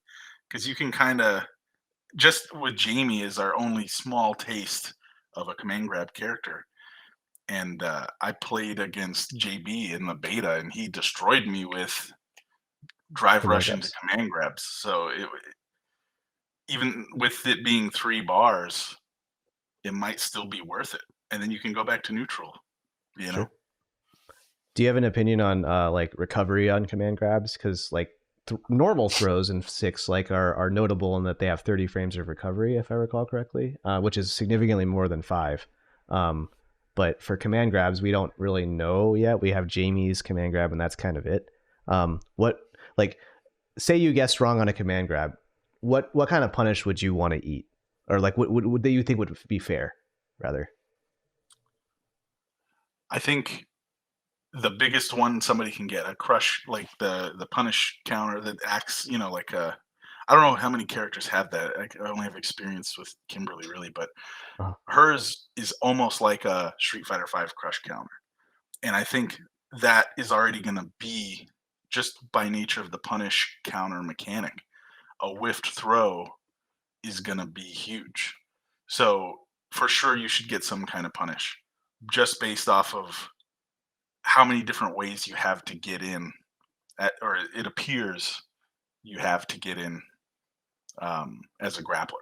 Because you can kind of, just with Jamie is our only small taste of a command grab character. And I played against JB in the beta, and he destroyed me with drive rush into command grabs. So even with it being 3 bars, it might still be worth it. And then you can go back to neutral, Sure. Do you have an opinion on like recovery on command grabs? Because like normal throws in 6 like are notable in that they have 30 frames of recovery, if I recall correctly, which is significantly more than 5. But for command grabs, we don't really know yet. We have Jamie's command grab, and that's kind of it. What, like, say you guessed wrong on a command grab, what kind of punish would you want to eat, or like what would you think would be fair, rather? I think the biggest one somebody can get, a crush, like the punish counter that acts, like a, I don't know how many characters have that. I only have experience with Kimberly really, but hers is almost like a Street Fighter 5 crush counter. And I think that is already going to be, just by nature of the punish counter mechanic, a whiffed throw is going to be huge. So for sure you should get some kind of punish, just based off of how many different ways you have to get in, or it appears you have to get in as a grappler.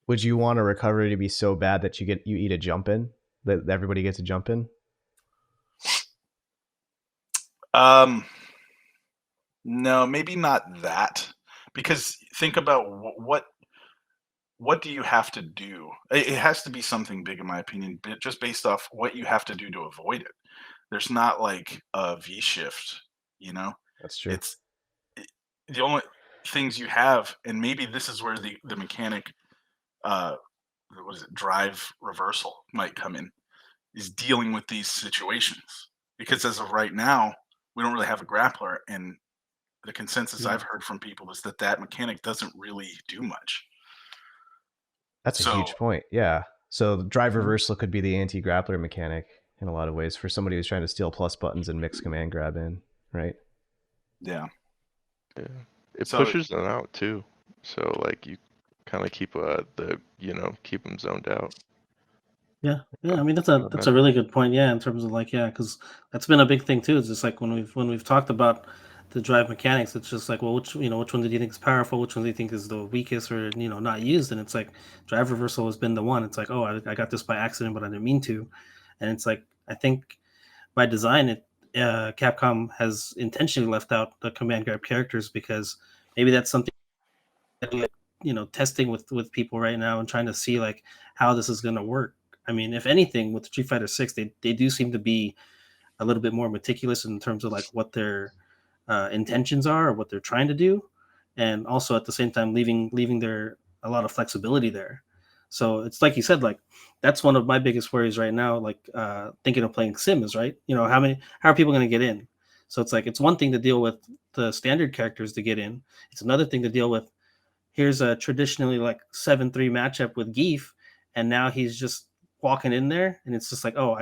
Would you want a recovery to be so bad that you eat a jump in, that everybody gets a jump in? No, maybe not that, because think about what do you have to do? It has to be something big, in my opinion, just based off what you have to do to avoid it. There's not like a V shift, That's true. The only things you have, and maybe this is where the mechanic, what is it, drive reversal might come in, is dealing with these situations. Because as of right now, we don't really have a grappler, and the consensus I've heard from people is that mechanic doesn't really do much. That's a huge point. Yeah. So the drive reversal could be the anti-grappler mechanic in a lot of ways for somebody who's trying to steal plus buttons and mix command grab in, right? Yeah. Yeah. It pushes them out too. So like you kind of keep keep them zoned out. Yeah. I mean that's a really good point. Yeah, in terms of like, because that's been a big thing too. It's just like when we've talked about the drive mechanics, it's just like, well, which one do you think is powerful? Which one do you think is the weakest or not used? And it's like drive reversal has been the one. It's like, oh, I got this by accident, but I didn't mean to. And it's like, I think by design, Capcom has intentionally left out the command grab characters, because maybe that's something that, testing with people right now and trying to see like how this is going to work. I mean, if anything, with Street Fighter 6, they do seem to be a little bit more meticulous in terms of like what their intentions are or what they're trying to do, and also at the same time leaving their a lot of flexibility there. So it's like you said, like that's one of my biggest worries right now. Like thinking of playing Sims, right? You know, how are people going to get in? So it's like it's one thing to deal with the standard characters to get in. It's another thing to deal with. Here's a traditionally like 7-3 matchup with Geef, and now he's just walking in there, and it's just like, oh,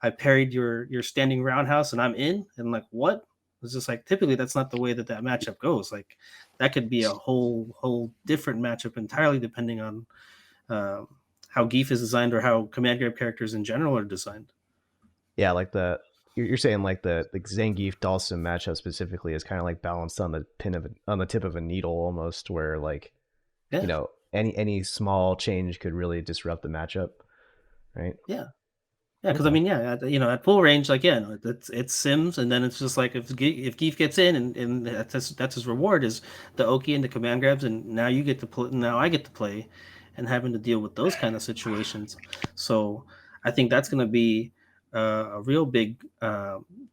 I parried your standing roundhouse, and I'm in, and like what? It's just like typically that's not the way that matchup goes. Like that could be a whole different matchup entirely depending on uh, how Geef is designed or how command grab characters in general are designed. Yeah, like you're saying like the Zangief Dhalsim matchup specifically is kind of like balanced on the on the tip of a needle almost, where like Yeah, you know any small change could really disrupt the matchup, right? yeah. Yeah, because I Okay. mean, yeah, at full range, like it's Sims, and then it's just like if Geef gets in, and that's his reward is the Oki and the command grabs, and now you get to play, now I get to play, and having to deal with those kind of situations. So I think that's going to be a real big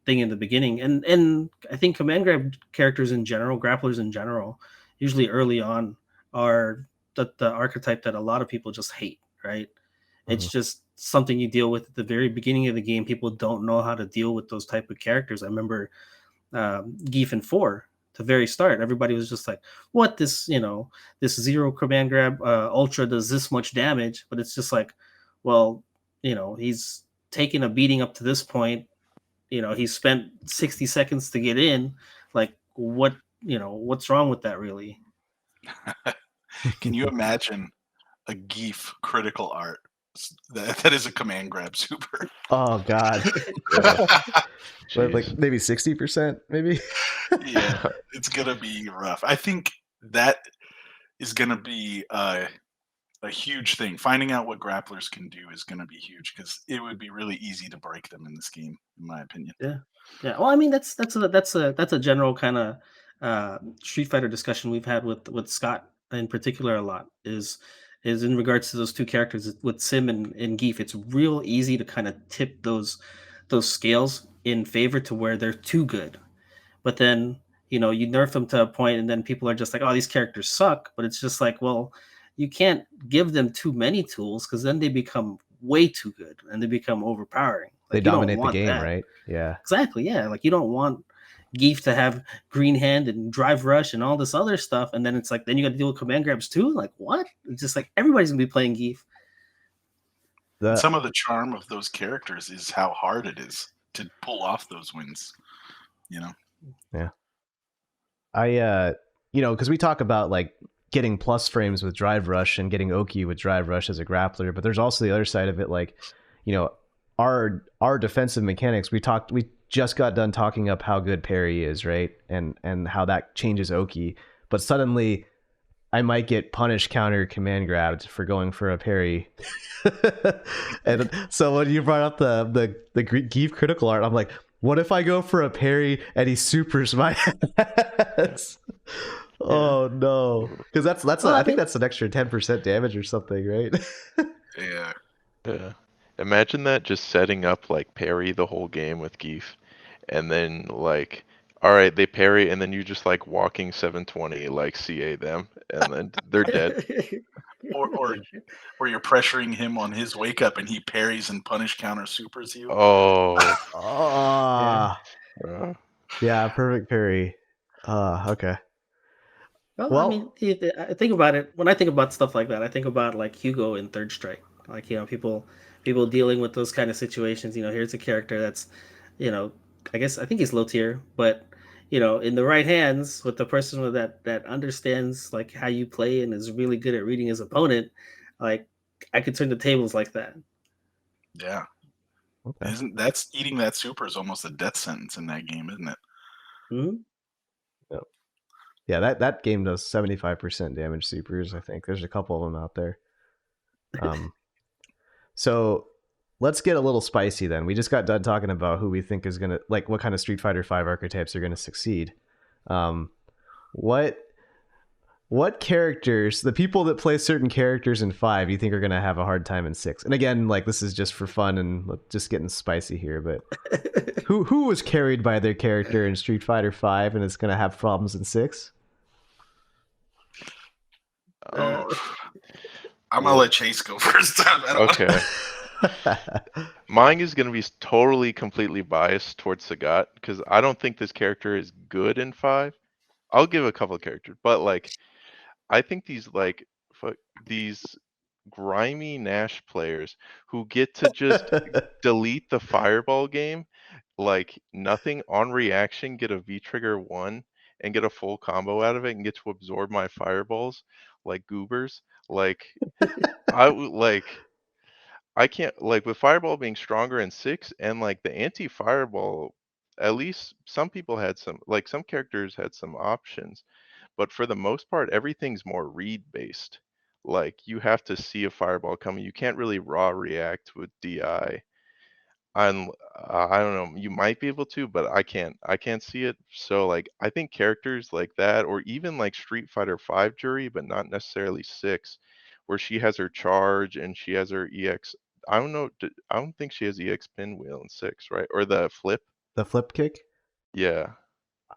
thing in the beginning, and I think command grab characters in general, grapplers in general, usually early on are the archetype that a lot of people just hate, right? It's Mhm. just something you deal with at the very beginning of the game. People don't know how to deal with those type of characters. I remember Geef 4, the very start. Everybody was just like, "What this? This zero command grab ultra does this much damage?" But it's just like, well, he's taken a beating up to this point. He spent 60 seconds to get in. Like, what's wrong with that, really? Can you imagine a Geef critical art that is a command grab super? Oh God. Yeah. But Jeez. like maybe 60%, maybe. Yeah, it's gonna be rough. I think that is gonna be a huge thing. Finding out what grapplers can do is gonna be huge because it would be really easy to break them in this game, in my opinion. Yeah, yeah. Well, I mean, that's a general kind of Street Fighter discussion we've had with Scott in particular a lot is in regards to those two characters with Sim and Geef. It's real easy to kind of tip those scales in favor to where they're too good, but then you nerf them to a point, and then people are just like, oh, these characters suck. But it's just like, well, you can't give them too many tools because then they become way too good and they become overpowering. They Like you don't dominate the want game, that. right? Yeah. Exactly, yeah. Like you don't want Geef to have green hand and drive rush and all this other stuff, and then it's like then you got to deal with command grabs too. Like what? It's just like everybody's gonna be playing Geef. And The some of the charm of those characters is how hard it is to pull off those wins. You know, yeah. I because we talk about like getting plus frames with drive rush and getting Oki with drive rush as a grappler, but there's also the other side of it, like, our defensive mechanics. We just got done talking up how good parry is, right? And how that changes Oki. But suddenly I might get punish counter command grabbed for going for a parry. And so when you brought up the Geef critical art, I'm like, what if I go for a parry and he supers my ass? Oh no, because I think that's an extra 10% damage or something, right? yeah. Yeah. Imagine that just setting up like parry the whole game with Geef, and then like, all right, they parry, and then you just like walking 720 like CA them, and then they're dead. Or you're pressuring him on his wake up and he parries and punish counter supers you. Oh. Ah, Uh, yeah, perfect parry. Okay. Well, I Well, mean, I think about it. When I think about stuff like that, I think about like Hugo in Third Strike. Like people dealing with those kind of situations. Here's a character that's, you know, I think he's low tier, but in the right hands with the person that understands like how you play and is really good at reading his opponent, like I could turn the tables like that. Yeah. okay. Isn't that's eating that super is almost a death sentence in that game, isn't it? Hmm. Yep. Yeah, that game does 75% damage supers. I think there's a couple of them out there. So let's get a little spicy then. We just got done talking about who we think is gonna like what kind of Street Fighter 5 archetypes are gonna succeed. What What characters, the people that play certain characters in 5, you think are going to have a hard time in 6? And again, like, this is just for fun and just getting spicy here, but who was carried by their character in Street Fighter 5 and is going to have problems in 6? Uh, I'm gonna let Chase go first. Okay. Mine is going to be totally, completely biased towards Sagat because I don't think this character is good in 5. I'll give a couple of characters, but like, I think these grimy Nash players who get to just delete the fireball game like nothing on reaction, get a V trigger 1 and get a full combo out of it and get to absorb my fireballs like goobers. Like I can't, like, with fireball being stronger in 6 and like the anti-fireball, at least some people had some characters had some options, but for the most part everything's more read based. Like you have to see a fireball coming. You can't really raw react with DI. I'm I don't know, you might be able to, but I can't see it. So like I think characters like that, or even like Street Fighter 5 Jury, but not necessarily 6, where she has her charge and she has her EX. I don't know. I don't think she has EX pinwheel in 6, right? Or the flip. The flip kick? Yeah.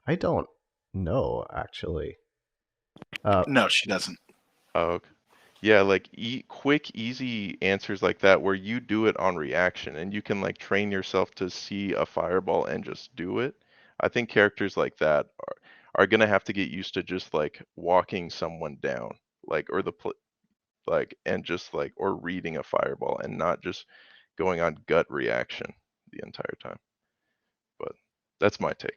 I don't know, actually. No, she doesn't. Oh, okay. Yeah, like quick, easy answers like that where you do it on reaction and you can like train yourself to see a fireball and just do it. I think characters like that are gonna have to get used to just like walking someone down, like or like and just like or reading a fireball and not just going on gut reaction the entire time. But that's my take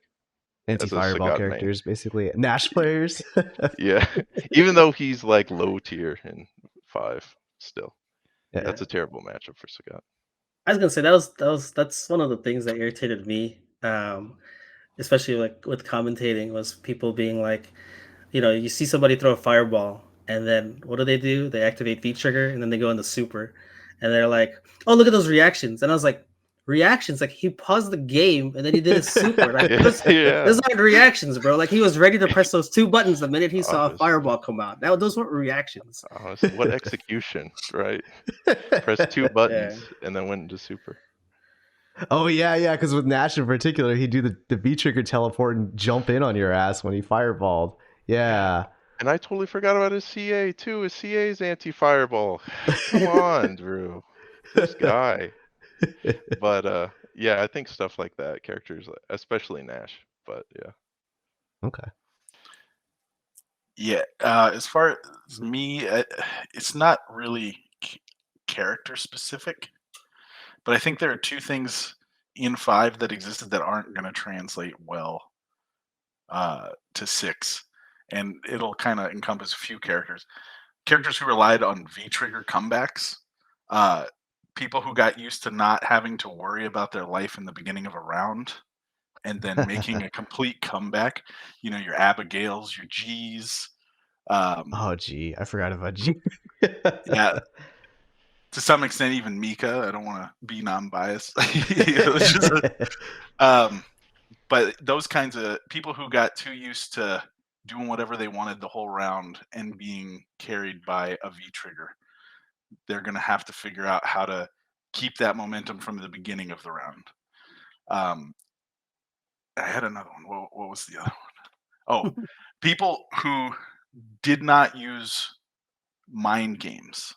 as a Anti-fireball Sagat main. characters, basically. Nash players? Yeah, even though he's like low tier in 5, still. Yeah. That's a terrible matchup for Sagat. I was gonna say that's one of the things that irritated me, especially like with commentating, was people being like, you see somebody throw a fireball, and then what do? They activate V trigger, and then they go into super, and they're like, "Oh, look at those reactions!" And I was like, "Reactions? Like he paused the game, and then he did a super. Like Yeah. those aren't reactions, bro. Like he was ready to press those 2 buttons the minute he saw a Honestly. fireball come out. Now those weren't reactions." Honestly, what execution, right? Press 2 buttons and then went into super. Oh yeah, because with Nash in particular, he'd do the V trigger teleport and jump in on your ass when he fireballed. Yeah. And I totally forgot about his CA too. His CA's anti-fireball. Come on, Drew. This guy. But yeah, I think stuff like that, characters, especially Nash. But yeah. Okay. Yeah, as far as me, it's not really character specific, but I think there are 2 things in 5 that existed that aren't going to translate well to 6, and it'll kind of encompass a few characters. Characters who relied on V trigger comebacks, people who got used to not having to worry about their life in the beginning of a round, and then making a complete comeback. Your Abigails, your G's. Oh, gee. I forgot about G. Yeah, to some extent, even Mika. I don't want to be non-biased. It's just but those kinds of people who got too used to doing whatever they wanted the whole round and being carried by a V trigger, they're going to have to figure out how to keep that momentum from the beginning of the round. I had another one. What was the other one? Oh, people who did not use mind games.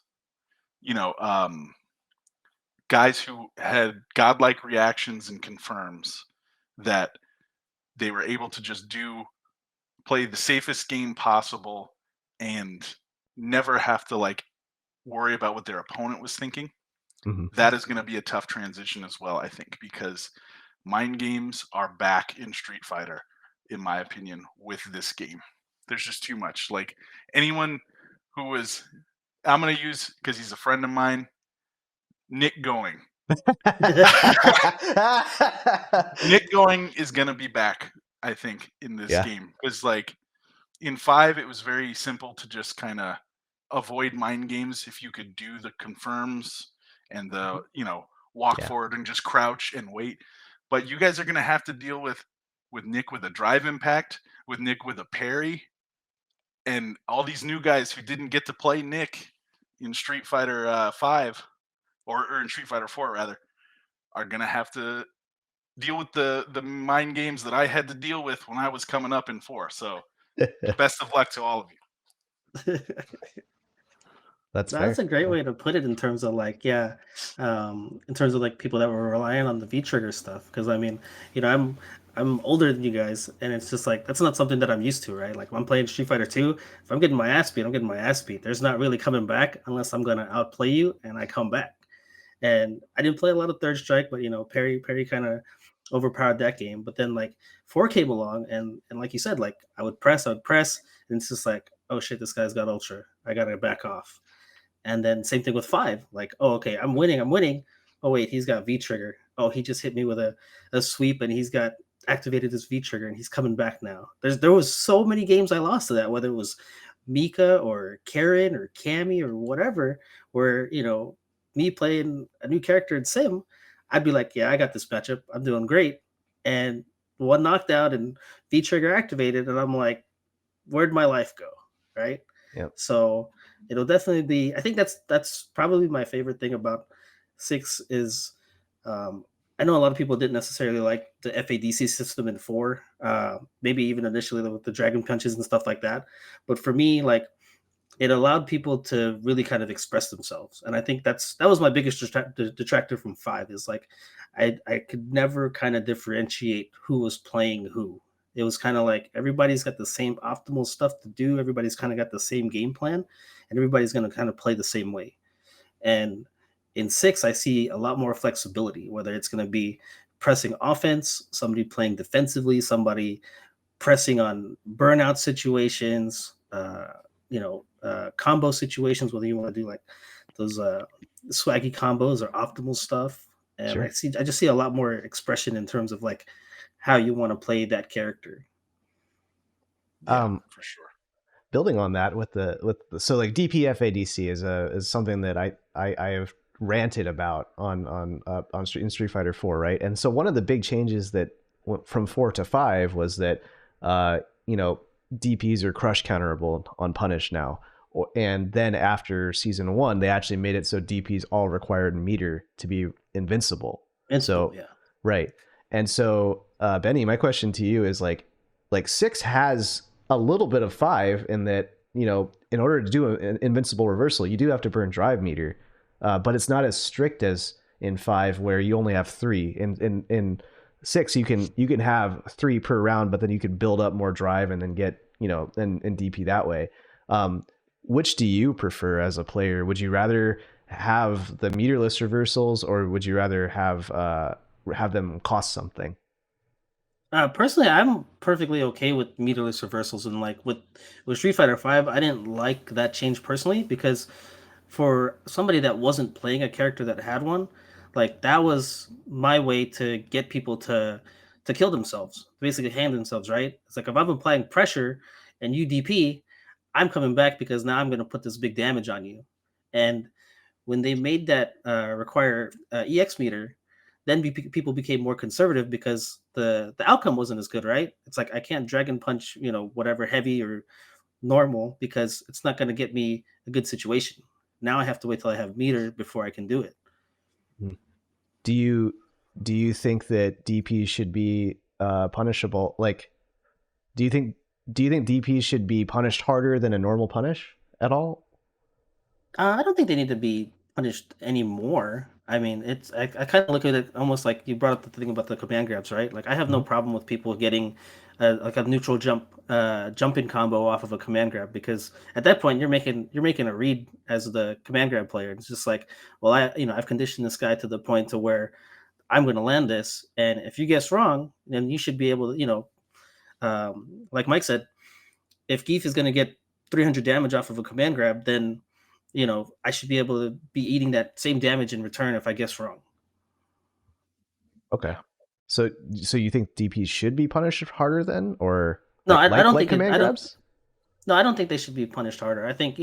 Guys who had godlike reactions and confirms that they were able to just play the safest game possible and never have to like worry about what their opponent was thinking. Mhm. That is going to be a tough transition as well, I think, because mind games are back in Street Fighter, in my opinion, with this game. There's just too much. Like anyone who was, I'm going to use, because he's a friend of mine, Nick Going. Nick Going is going to be back, I think, in this game. Because like in 5, it was very simple to just kind of avoid mind games if you could do the confirms and the, walk forward and just crouch and wait. But you guys are going to have to deal with Nick with a drive impact, with Nick with a parry, and all these new guys who didn't get to play Nick in Street Fighter 5 or in Street Fighter 4 rather are gonna have to deal with the mind games that I had to deal with when I was coming up in 4. So best of luck to all of you. That's No, fair. that's a great way to put it in terms of like, yeah, in terms of like people that were relying on the V trigger stuff. Because I mean, I'm older than you guys, and it's just like that's not something that I'm used to, right? Like when I'm playing Street Fighter 2, if I'm getting my ass beat, I'm getting my ass beat. There's not really coming back unless I'm gonna outplay you and I come back. And I didn't play a lot of Third Strike, but Perry kind of overpowered that game. But then like 4 came along, and like you said, like I would press, and it's just like, oh shit, this guy's got ultra. I gotta back off. And then same thing with 5. Like, oh, okay, I'm winning. Oh, wait, he's got V trigger. Oh, he just hit me with a sweep and he's got activated his V trigger and he's coming back now. There was so many games I lost to that, whether it was Mika or Karen or Cammy or whatever, where, me playing a new character in Sim, I'd be like, yeah, I got this matchup. I'm doing great. And one knockdown and V trigger activated, and I'm like, where'd my life go? Right. Yep. So it'll definitely be. I think that's probably my favorite thing about 6 is I know a lot of people didn't necessarily like the FADC system in 4, maybe even initially with the dragon punches and stuff like that. But for me, like it allowed people to really kind of express themselves, and I think that was my biggest detractor from 5 is like I could never kind of differentiate who was playing who. It was kind of like everybody's got the same optimal stuff to do. Everybody's kind of got the same game plan, and everybody's going to kind of play the same way. And in 6, I see a lot more flexibility, whether it's going to be pressing offense, somebody playing defensively, somebody pressing on burnout situations, combo situations, whether you want to do like those swaggy combos or optimal stuff. And Sure. I just see a lot more expression in terms of like how you want to play that character. Yeah, for sure. Building on that so like DPFADC is something that I have ranted about in Street Fighter 4, right? And so one of the big changes that went from 4 to 5 was that DPs are crush counterable on punish now. And then after season 1, they actually made it so DPs all required meter to be invincible. Right. And so Benny, my question to you is like 6 has a little bit of 5 in that, in order to do an invincible reversal, you do have to burn drive meter, but it's not as strict as in 5 where you only have 3. In 6, you can have 3 per round, but then you can build up more drive and then get, and DP that way. Which do you prefer as a player? Would you rather have the meterless reversals, or would you rather have them cost something? Personally, I'm perfectly okay with meterless reversals, and like with Street Fighter 5, I didn't like that change personally because for somebody that wasn't playing a character that had one, like that was my way to get people to kill themselves, basically hang themselves, right? It's like if I'm applying pressure and you DP, I'm coming back because now I'm going to put this big damage on you. And when they made that require EX meter, then people became more conservative because the outcome wasn't as good, right? It's like I can't dragon punch, whatever heavy or normal because it's not going to get me a good situation. Now I have to wait till I have meter before I can do it. Do you think that DP should be punishable? Like, do you think DP should be punished harder than a normal punish at all? I don't think they need to be punished anymore. I mean, I kind of look at it almost like you brought up the thing about the command grabs, right? Like I have no problem with people getting like a neutral jumping combo off of a command grab, because at that point you're making a read as the command grab player. It's just like, well, I've conditioned this guy to the point to where I'm going to land this, and if you guess wrong, then you should be able to, like Mike said, if Geef is going to get 300 damage off of a command grab, then I should be able to be eating that same damage in return if I guess wrong. Okay. So you think DPs should be punished harder then, or no? I don't like think command grabs? No, I don't think they should be punished harder. I think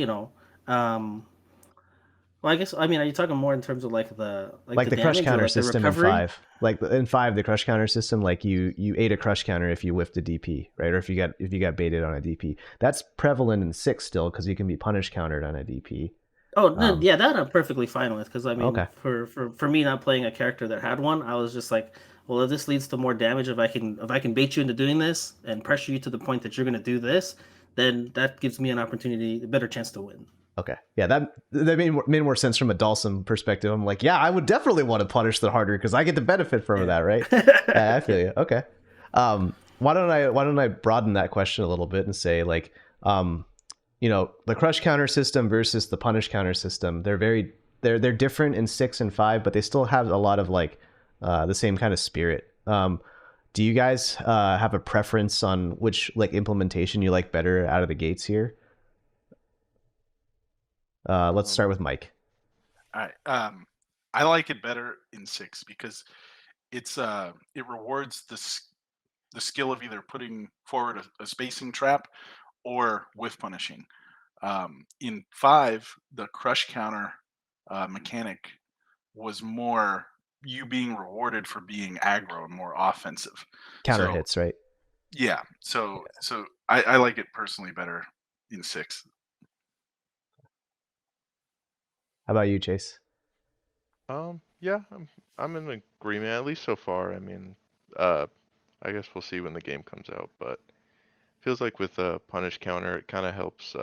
Well, I guess I mean, are you talking more in terms of like the Like the crush damage or counter like the system in recovery? 5. Like in 5, the crush counter system, like you ate a crush counter if you whiffed a DP, right? Or if you got baited on a DP. That's prevalent in 6 still because you can be punish countered on a DP. Oh no, Um, yeah, that I'm perfectly fine with because I mean, okay. for me not playing a character that had one, I was just like, well, if this leads to more damage, if I can bait you into doing this and pressure you to the point that you're gonna do this, then that gives me an opportunity, a better chance to win. Okay. Yeah, that made more sense from a Dawson perspective. I'm like, yeah, I would definitely want to punish the harder because I get the benefit from Yeah. that, right? Yeah, I feel you. Okay. Why don't I broaden that question a little bit and say like, the crush counter system versus the punish counter system, they're different in 6 and 5, but they still have a lot of like the same kind of spirit. Do you guys have a preference on which like implementation you like better out of the gates here? Let's start with Mike. I like it better in 6 because it rewards the skill of either putting forward a spacing trap or whiff punishing. In 5, the crush counter mechanic was more you being rewarded for being aggro and more offensive. Counter So hits, right? yeah, so I like it personally better in 6. How about you, Chase? Yeah, I'm in agreement at least so far. I mean, uh, I guess we'll see when the game comes out, but feels like with a punish counter, it kind of helps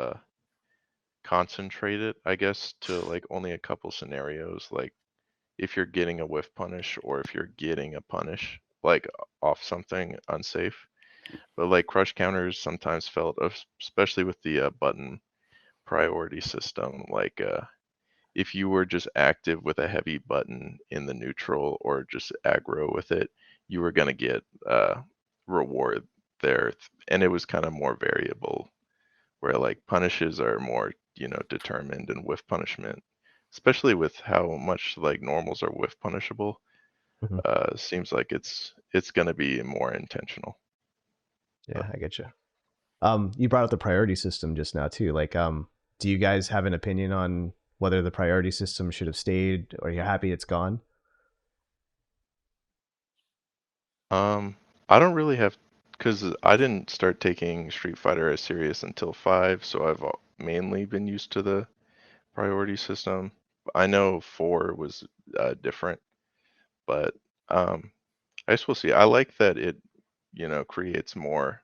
concentrate it, I guess, to like only a couple scenarios, like if you're getting a whiff punish or if you're getting a punish, like off something unsafe. But like crush counters sometimes felt, especially with the button priority system, like if you were just active with a heavy button in the neutral or just aggro with it, you were gonna get reward there, and it was kind of more variable. Where like punishes are more, determined, and whiff punishment, especially with how much like normals are whiff punishable, Mhm. seems like it's gonna be more intentional. Yeah, I get you. You brought up the priority system just now too. Like, do you guys have an opinion on whether the priority system should have stayed, or are you happy it's gone? I don't really have, because I didn't start taking Street Fighter as serious until 5, so I've mainly been used to the priority system. I know 4 was different, but I guess we'll see. I like that it, creates more,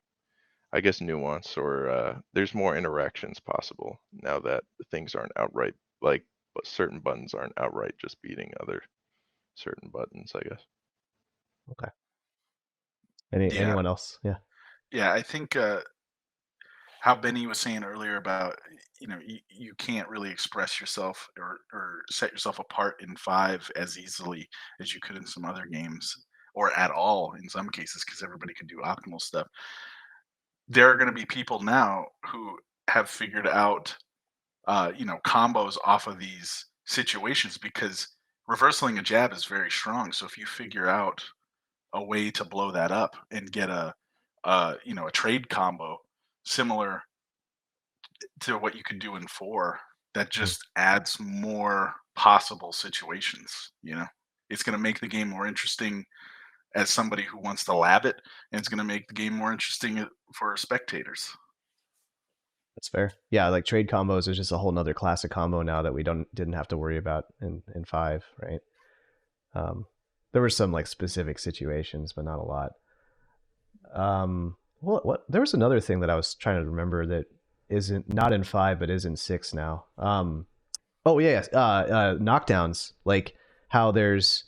I guess, nuance, or there's more interactions possible now that things aren't outright like, but certain buttons aren't outright just beating other certain buttons, I guess. Okay. Yeah, Anyone else? Yeah. yeah. I think how Benny was saying earlier about you can't really express yourself or set yourself apart in 5 as easily as you could in some other games or at all in some cases because everybody could do optimal stuff. There are going to be people now who have figured out combos off of these situations because reversing a jab is very strong. So if you figure out a way to blow that up and get a trade combo similar to what you could do in 4, that Mhm. just adds more possible situations, It's gonna make the game more interesting as somebody who wants to lab it, and it's gonna make the game more interesting for spectators. That's fair. Yeah, like trade combos is just a whole nother classic combo now that we didn't have to worry about in 5, right? Um, there were some like specific situations, but not a lot. What there was another thing that I was trying to remember that isn't not in 5 but is in 6 now. Oh yeah, yes. Knockdowns, like how there's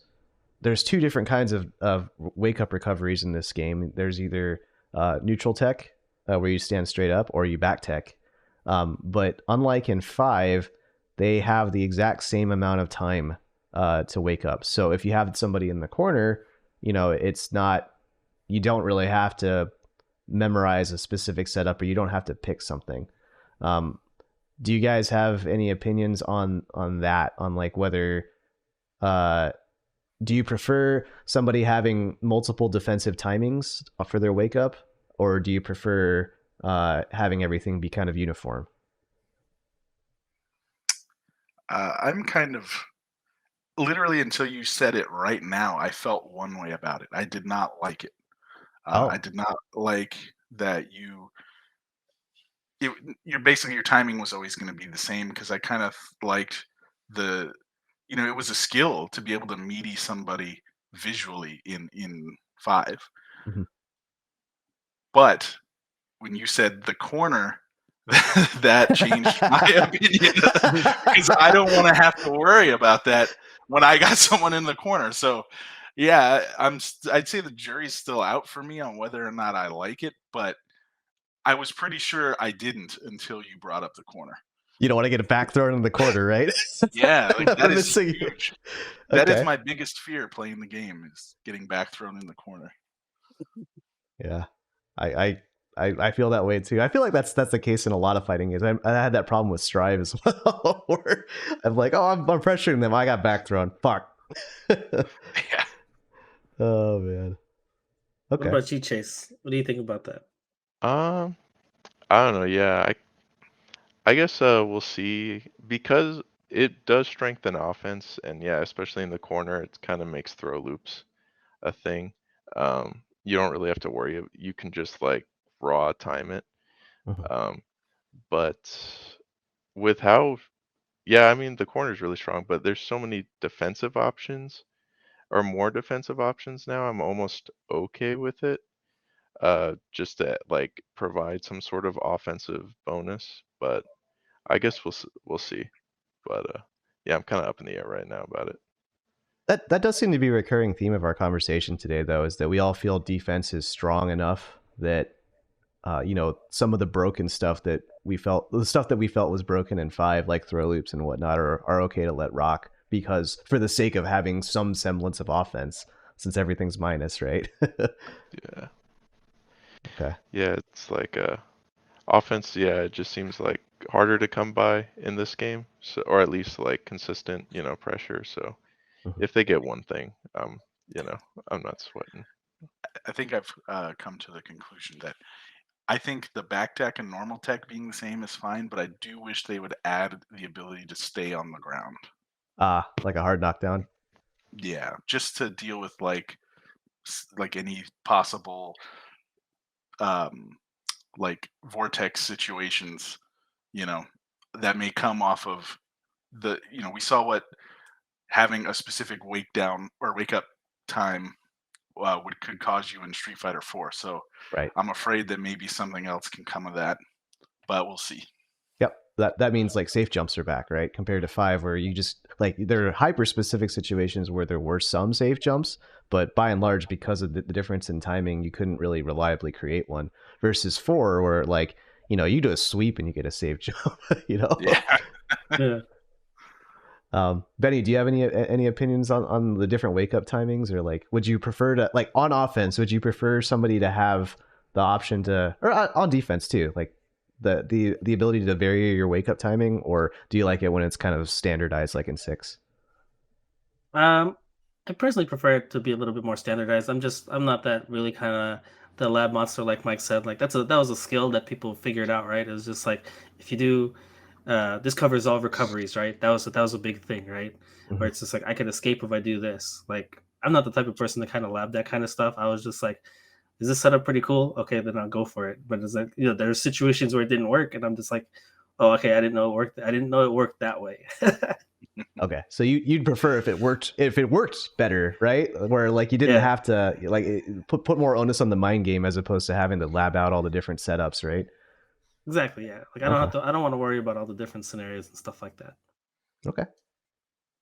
two different kinds of wake up recoveries in this game. There's either neutral tech, where you stand straight up, or you back tech. But unlike in 5, they have the exact same amount of time to wake up. So if you have somebody in the corner, it's not, you don't really have to memorize a specific setup, or you don't have to pick something. Um, do you guys have any opinions on that? On like whether uh, do you prefer somebody having multiple defensive timings for their wake up, or do you prefer having everything be kind of uniform? I'm kind of literally until you said it right now, I felt one way about it. I did not like it. I Oh. did not like that it, you're basically your timing was always going to be the same because I kind of liked the, it was a skill to be able to meaty somebody visually in 5. Mhm. But when you said the corner, that changed my opinion because I don't want to have to worry about that when I got someone in the corner. So, yeah, I'd say the jury's still out for me on whether or not I like it, but I was pretty sure I didn't until you brought up the corner. You don't want to get a back thrown in the corner, right? Yeah, like that is Missing- huge. That is Okay. my biggest fear playing the game is getting back thrown in the corner. Yeah, I feel that way too. I feel like that's the case in a lot of fighting games. I had that problem with Strive as well, where I'm like, oh, I'm pressuring them. I got back thrown. Fuck. Yeah. Oh man. What Okay. about you, Chase? What do you think about that? I don't know. Yeah, I guess we'll see because it does strengthen offense, and yeah, especially in the corner, it kind of makes throw loops a thing. You don't really have to worry. You can just like raw time it. Mhm. But with how, yeah, I mean the corner is really strong, but there's so many defensive options or more defensive options now. I'm almost okay with it. Just to like provide some sort of offensive bonus, but I guess we'll see. But yeah, I'm kind of up in the air right now about it. That does seem to be a recurring theme of our conversation today, though, is that we all feel defense is strong enough that some of the broken stuff that the stuff that we felt was broken in 5, like throw loops and whatnot, are okay to let rock because for the sake of having some semblance of offense, since everything's minus, right? Yeah. Okay. Yeah, it's like offense. Yeah, it just seems like harder to come by in this game, so or at least like consistent, pressure. So Mhm. if they get one thing, I'm not sweating. I think I've come to the conclusion that I think the back tech and normal tech being the same is fine, but I do wish they would add the ability to stay on the ground. Like a hard knockdown. Yeah, just to deal with like any possible um like vortex situations, you know, that may come off of we saw what having a specific wake down or wake up time could cause you in Street Fighter 4. So Right. I'm afraid that maybe something else can come of that, but we'll see. Yep. That means like safe jumps are back, right? Compared to 5, where you just like there are hyper specific situations where there were some safe jumps, but by and large, because of the difference in timing, you couldn't really reliably create one. Versus 4, where like you do a sweep and you get a safe jump. Yeah. Yeah. Benny, do you have any opinions on the different wake up timings, or like would you prefer to like on offense? Would you prefer somebody to have the option to, or on defense too, like the ability to vary your wake up timing, or do you like it when it's kind of standardized like in 6? I personally prefer it to be a little bit more standardized. I'm not that really kind of the lab monster like Mike said. Like that was a skill that people figured out, right? It was just like if you do this covers all recoveries, right? That was a big thing, right? Mhm. Where it's just like I can escape if I do this. Like I'm not the type of person to kind of lab that kind of stuff. I was just like, is this setup pretty cool? Okay, then I'll go for it. But it's like there's situations where it didn't work, and I'm just like, oh, okay, I didn't know it worked. I didn't know it worked that way. Okay, so you'd prefer if it worked better, right? Where like you didn't Yeah. have to like put more onus on the mind game as opposed to having to lab out all the different setups, right? Exactly. Yeah. Like Okay. I don't want to worry about all the different scenarios and stuff like that. Okay.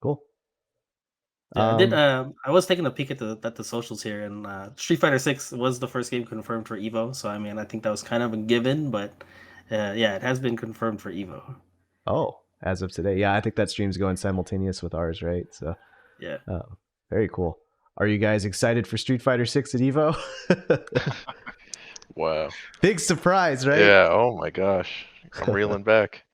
Cool. Yeah, I did. I was taking a peek at the socials here, and Street Fighter 6 was the first game confirmed for Evo. So I mean, I think that was kind of a given, but yeah, it has been confirmed for Evo. Oh, as of today, yeah, I think that stream's going simultaneous with ours, right? So, Yeah. very cool. Are you guys excited for Street Fighter 6 at Evo? Wow. Big surprise, right? Yeah. Oh my gosh, I'm reeling back.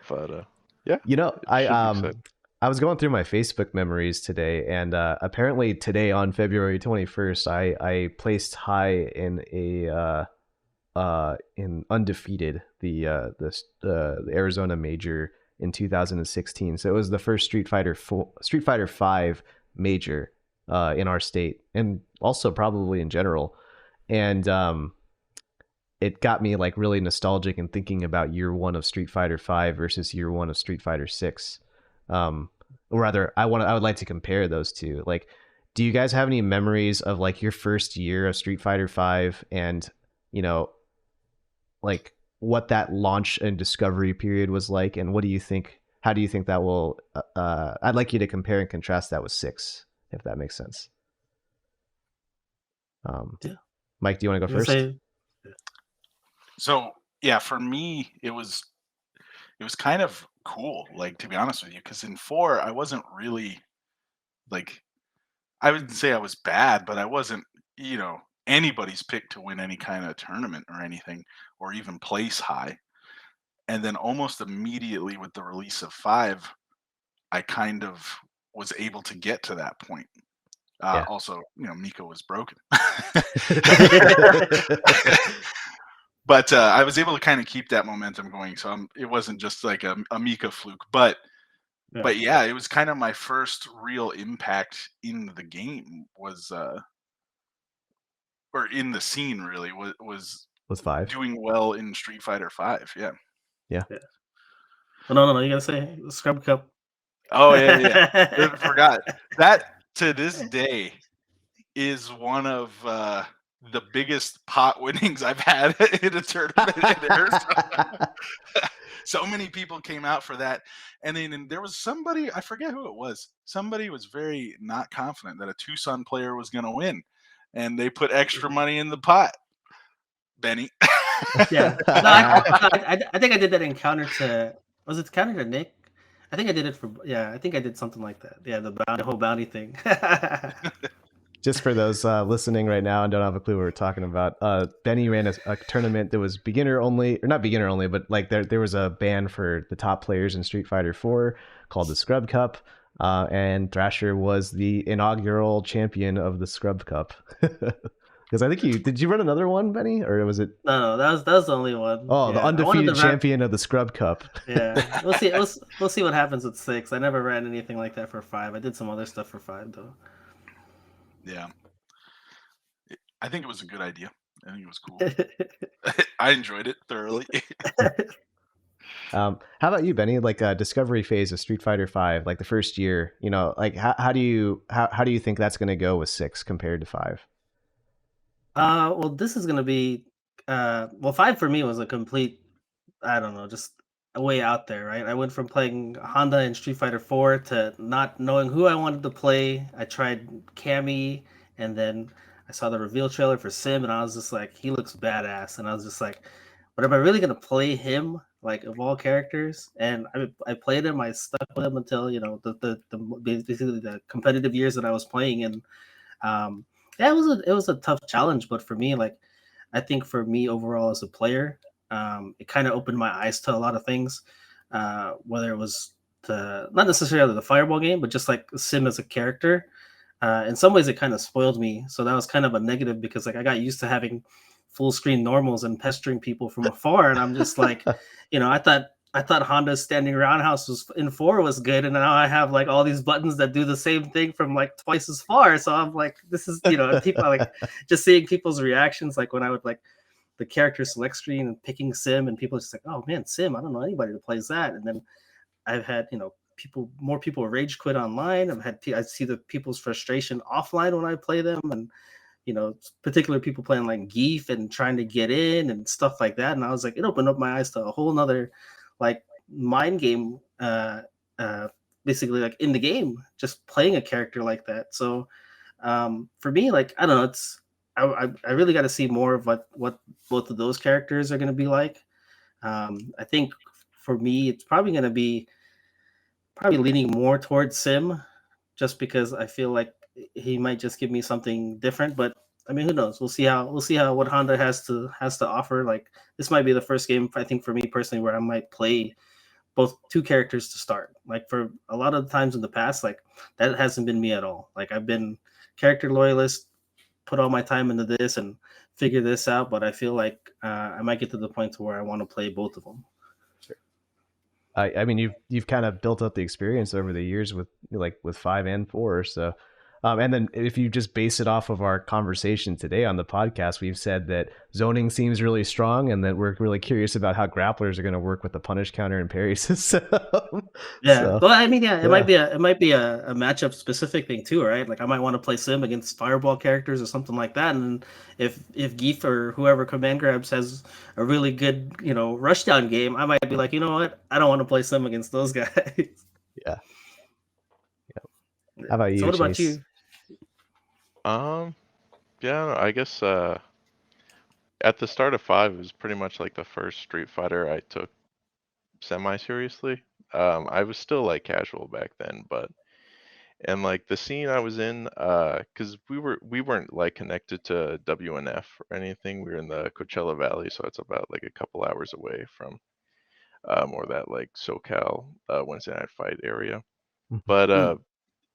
But yeah, it should be exciting. I was going through my Facebook memories today, and apparently today on February 21st, I placed high in in undefeated the Arizona Major in 2016. So it was the first Street Fighter 5 major in our state, and also probably in general. And it got me like really nostalgic and thinking about year one of Street Fighter 5 versus year one of Street Fighter 6. Or rather, I would like to compare those two. Like, do you guys have any memories of like your first year of Street Fighter 5 and, you know, like what that launch and discovery period was like, and what do you think? How do you think that will? I'd like you to compare and contrast that with 6, if that makes sense. Yeah. Mike, do you want to go first? So yeah, for me, it was kind of cool, like, to be honest with you, because in 4 I wasn't really like, I wouldn't say I was bad, but I wasn't, anybody's pick to win any kind of tournament or anything, or even place high. And then almost immediately with the release of 5, I kind of was able to get to that point. Yeah. Also, Miko was broken. But I was able to kind of keep that momentum going. So it wasn't just like a Mika fluke. But yeah, it was kind of my first real impact in the game was, or in the scene really, was 5 doing well in Street Fighter 5. Yeah. Oh, no, you gotta say Scrub Cup. Oh yeah. I forgot that. To this day is one of the biggest pot winnings I've had in a tournament in Arizona. So many people came out for that, and then there was somebody, I forget who it was. Somebody was very not confident that a Tucson player was going to win, and they put extra money in the pot. Benny. Yeah, no, I think I did that in counter to. Was it counter to Nick? I think I did it for. Yeah, I think I did something like that. Yeah, the whole bounty thing. Just for those listening right now and don't have a clue what we're talking about, Benny ran a tournament that was beginner only, or not beginner only, but like there was a ban for the top players in Street Fighter 4 called the Scrub Cup, and Thrasher was the inaugural champion of the Scrub Cup. Because I think did you run another one, Benny, or was it? No, that was the only one. Oh, yeah. The undefeated champion of the Scrub Cup. Yeah, we'll see. We'll see what happens with 6. I never ran anything like that for 5. I did some other stuff for 5 though. Yeah, I think it was a good idea. I think it was cool. I enjoyed it thoroughly. How about you, Benny? Like a discovery phase of Street Fighter 5, like the first year, like how do you think that's going to go with 6 compared to 5? Well, this is gonna be, 5 for me was a complete, I don't know, just a way out there, right? I went from playing Honda in Street Fighter 4 to not knowing who I wanted to play. I tried Cammy, and then I saw the reveal trailer for Sim, and I was just like, he looks badass, and I was just like, but am I really gonna play him? Like, of all characters? And I played him. I stuck with him until the basically the competitive years that I was playing, and yeah, it was a tough challenge, but for me, like, I think for me overall as a player, it kind of opened my eyes to a lot of things, whether it was not necessarily the Fireball game, but just like Sim as a character. In some ways, it kind of spoiled me, so that was kind of a negative because like I got used to having full screen normals and pestering people from afar, and I'm just like, I thought Honda's standing roundhouse was in 4 was good, and now I have like all these buttons that do the same thing from like twice as far. So I'm like, this is people like just seeing people's reactions, like when I would like the character select screen and picking Sim, and people are just like, oh man, Sim, I don't know anybody that plays that. And then I've had more people rage quit online. I see the people's frustration offline when I play them, and particular people playing like Geef and trying to get in and stuff like that. And I was like, it opened up my eyes to a whole nother like mind game, basically like in the game, just playing a character like that. So for me, like, I don't know, it's I really got to see more of what both of those characters are going to be like. I think for me, it's probably going to be leaning more towards Sim, just because I feel like he might just give me something different. But I mean, who knows? We'll see how what Honda has to offer. Like, this might be the first game, I think, for me personally, where I might play both two characters to start. Like, for a lot of the times in the past, like, that hasn't been me at all. Like, I've been character loyalist, put all my time into this and figure this out. But I feel like I might get to the point to where I want to play both of them. I mean, you've kind of built up the experience over the years with like with 5 and 4. So, and then if you just base it off of our conversation today on the podcast, we've said that zoning seems really strong, and that we're really curious about how grapplers are going to work with the punish counter and parry system. Yeah. So, Well, I mean, yeah, it might yeah, be a matchup specific thing too, right? Like I might want to play Sim against Fireball characters or something like that. And if Geef or whoever Command Grabs has a really good, rushdown game, I might be like, you know what? I don't want to play Sim against those guys. yeah. Yeah. How about So you, what about Chase? you? Um, yeah, I guess at the start of 5, it was pretty much like the first Street Fighter I took semi-seriously. I was still like casual back then, but and like the scene I was in, because we weren't like connected to WNF or anything. We were in the Coachella Valley, so it's about like a couple hours away from more that like SoCal Wednesday Night Fight area. But Hmm.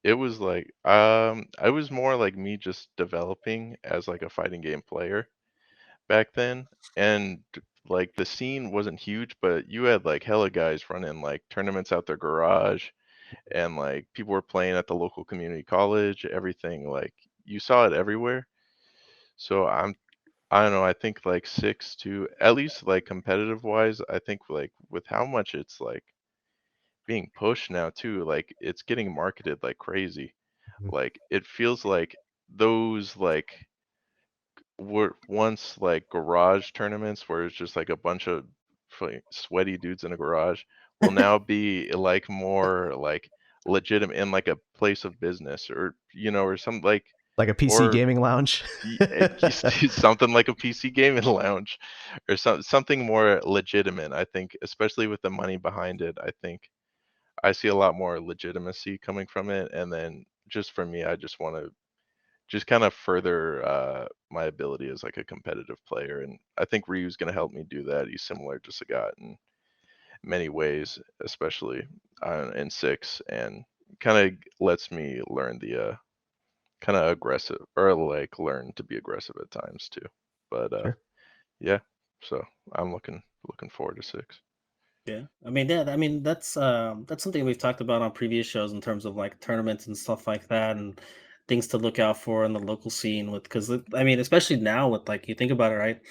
it was like I was more like me just developing as like a fighting game player back then, and like the scene wasn't huge, but you had like hella guys running like tournaments out their garage, and like people were playing at the local community college, everything like you saw it everywhere. So I don't know, I think like 6 to at least like competitive wise, I think like with how much it's like being pushed now too, like it's getting marketed like crazy. Like it feels like those like were once like garage tournaments where it's just like a bunch of sweaty dudes in a garage will now be like more like legitimate in like a place of business, or or some like Like a PC or gaming lounge? something like a PC gaming lounge, or something more legitimate. I think especially with the money behind it, I think I see a lot more legitimacy coming from it. And then just for me, I just want to just kind of further my ability as like a competitive player. And I think Ryu's going to help me do that. He's similar to Sagat in many ways, especially in 6, and kind of lets me learn the kind of aggressive, or like learn to be aggressive at times too. But Sure. yeah, so I'm looking forward to 6. Yeah, I mean, yeah, I mean that's something we've talked about on previous shows in terms of like tournaments and stuff like that, and things to look out for in the local scene. With because I mean, especially now with like you think about it, right?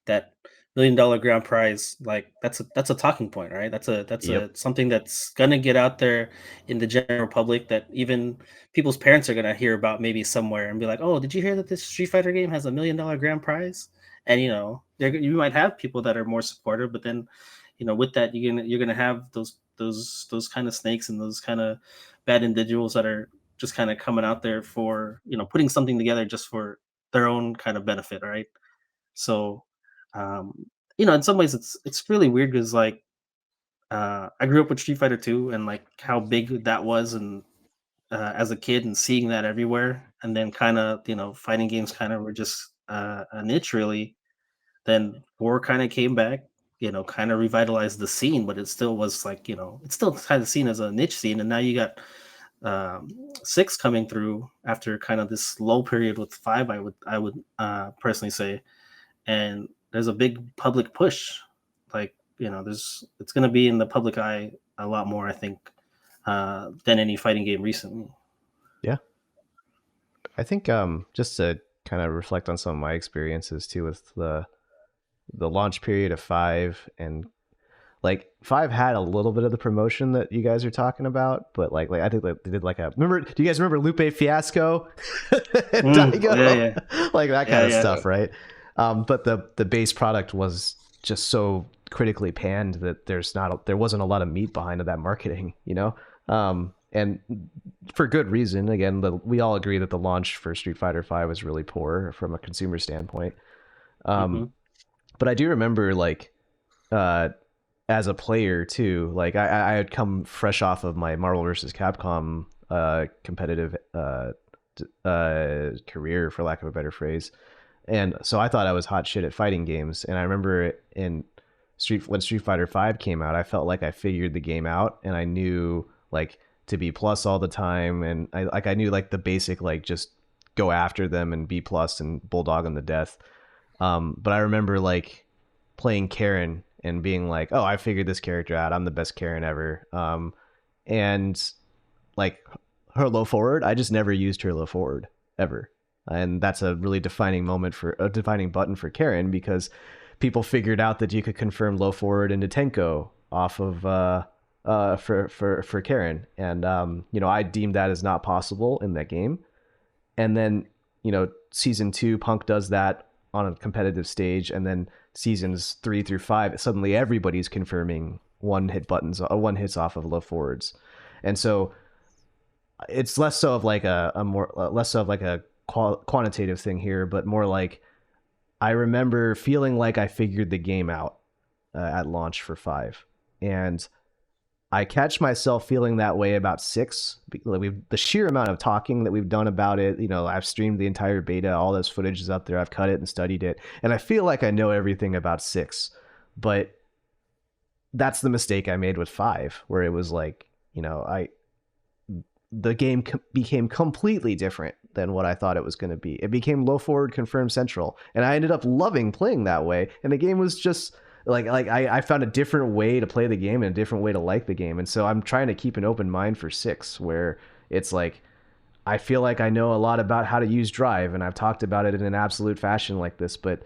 That $1 million grand prize, like that's a talking point, right? That's a Yep. something that's gonna get out there in the general public that even people's parents are gonna hear about maybe somewhere and be like, oh, did you hear that this Street Fighter game has $1 million grand prize? And you might have people that are more supportive, but then with that you're gonna have those kind of snakes and those kind of bad individuals that are just kind of coming out there for putting something together just for their own kind of benefit, right? So um in some ways it's really weird because like I grew up with Street Fighter 2 and like how big that was, and as a kid and seeing that everywhere, and then kind of fighting games kind of were just a niche really. Then 4 kinda came back, kinda revitalized the scene, but it still was like, it's still kinda seen as a niche scene, and now you got, 6 coming through after kind of this low period with 5, I would personally say, and there's a big public push. Like, it's gonna be in the public eye a lot more, I think, than any fighting game recently. Yeah. I think just to kind of reflect on some of my experiences too with the launch period of 5, and like 5 had a little bit of the promotion that you guys are talking about, but like I think that they did like a remember do you guys remember Lupe Fiasco? Yeah, Daigo? yeah. Like that Yeah, kind of yeah. stuff, right? But the base product was just so critically panned that there wasn't a lot of meat behind that marketing, and for good reason. Again, we all agree that the launch for Street Fighter 5 was really poor from a consumer standpoint. Um, Mhm. but I do remember like uh, as a player too, like I had come fresh off of my Marvel vs. Capcom competitive career, for lack of a better phrase, and so I thought I was hot shit at fighting games. And I remember when Street Fighter 5 came out, I felt like I figured the game out, and I knew like to be plus all the time, and I knew like the basic like just go after them and B plus and bulldog them to death. But I remember like playing Karen and being like, oh, I figured this character out. I'm the best Karen ever. And like her low forward, I just never used her low forward ever. And that's a really defining button for Karen, because people figured out that you could confirm low forward into Tenko off of for Karen. And I deemed that as not possible in that game. And then, season 2, Punk does that on a competitive stage, and then seasons 3 through 5, suddenly everybody's confirming one hits off of low forwards. And so it's less so of like a quantitative thing here, but more like I remember feeling like I figured the game out at launch for 5, and I catch myself feeling that way about 6. The sheer amount of talking that we've done about it, I've streamed the entire beta, all this footage is up there, I've cut it and studied it, and I feel like I know everything about 6. But that's the mistake I made with 5, where it was like, the game became completely different than what I thought it was going to be. It became low forward confirmed central, and I ended up loving playing that way. And the game was just like I found a different way to play the game and a different way to like the game. And so I'm trying to keep an open mind for 6, where it's like I feel like I know a lot about how to use drive, and I've talked about it in an absolute fashion like this, but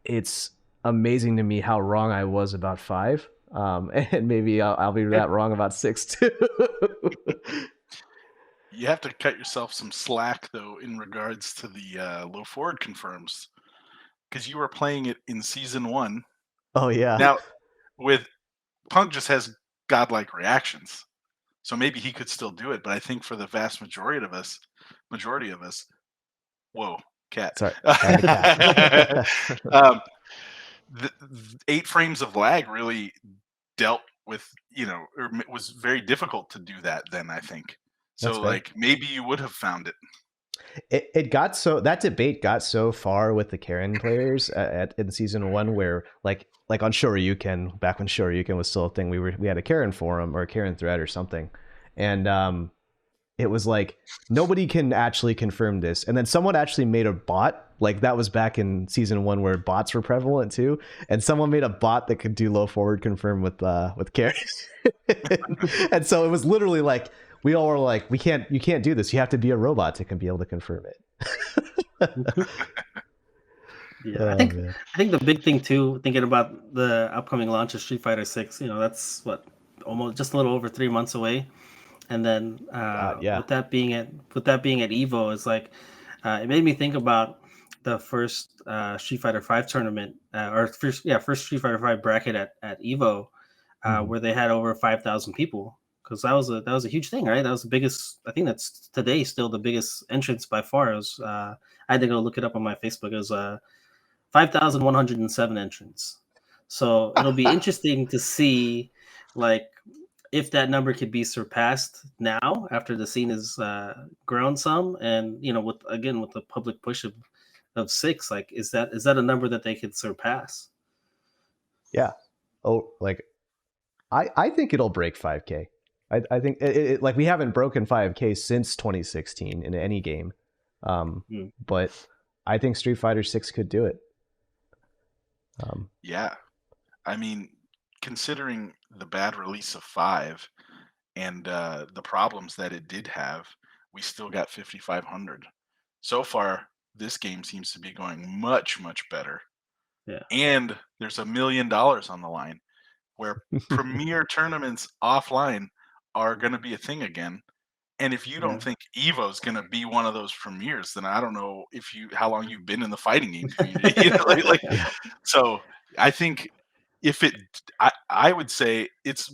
it's amazing to me how wrong I was about 5. And maybe I'll be that wrong about 6 too. You have to cut yourself some slack, though, in regards to the low forward confirms, because you were playing it in season 1. Oh yeah. Now, with Punk just has godlike reactions, so maybe he could still do it. But I think for the vast majority of us, whoa, cat. Sorry. Cat. The 8 frames of lag really dealt with, or it was very difficult to do that then, I think. So like maybe you would have found it. It got so, that debate got so far with the Karen players in season 1, where like on Shoryuken, back when Shoryuken was still a thing, we had a Karen forum or a Karen thread or something, and it was like nobody can actually confirm this, and then someone actually made a bot. Like that was back in season 1 where bots were prevalent too, and someone made a bot that could do low forward confirm with Karen. And so it was literally like we all were like, you can't do this. You have to be a robot to be able to confirm it. Yeah, I think the big thing too, thinking about the upcoming launch of Street Fighter 6, that's what, almost just a little over 3 months away, and then with that being at Evo, it's like it made me think about the first Street Fighter 5 tournament, first Street Fighter 5 bracket at Evo, where they had over 5,000 people. Because that was a huge thing, right? That was the biggest. I think that's today still the biggest entrance by far. It was, I had to go look it up on my Facebook. It was 5,107 entrants. So it'll be interesting to see, like, if that number could be surpassed now after the scene has grown some, and with the public push of 6, like, is that a number that they could surpass? Yeah. Oh, like, I think it'll break 5K. I think it like we haven't broken 5K since 2016 in any game, but I think Street Fighter 6 could do it. Yeah, I mean, considering the bad release of 5 and the problems that it did have, we still got 5,500. So far, this game seems to be going much, much better. Yeah, and there's $1 million on the line, where premier tournaments offline are going to be a thing again. And if you don't think Evo's going to be one of those premieres, then I don't know how long you've been in the fighting game community. So I think I would say it's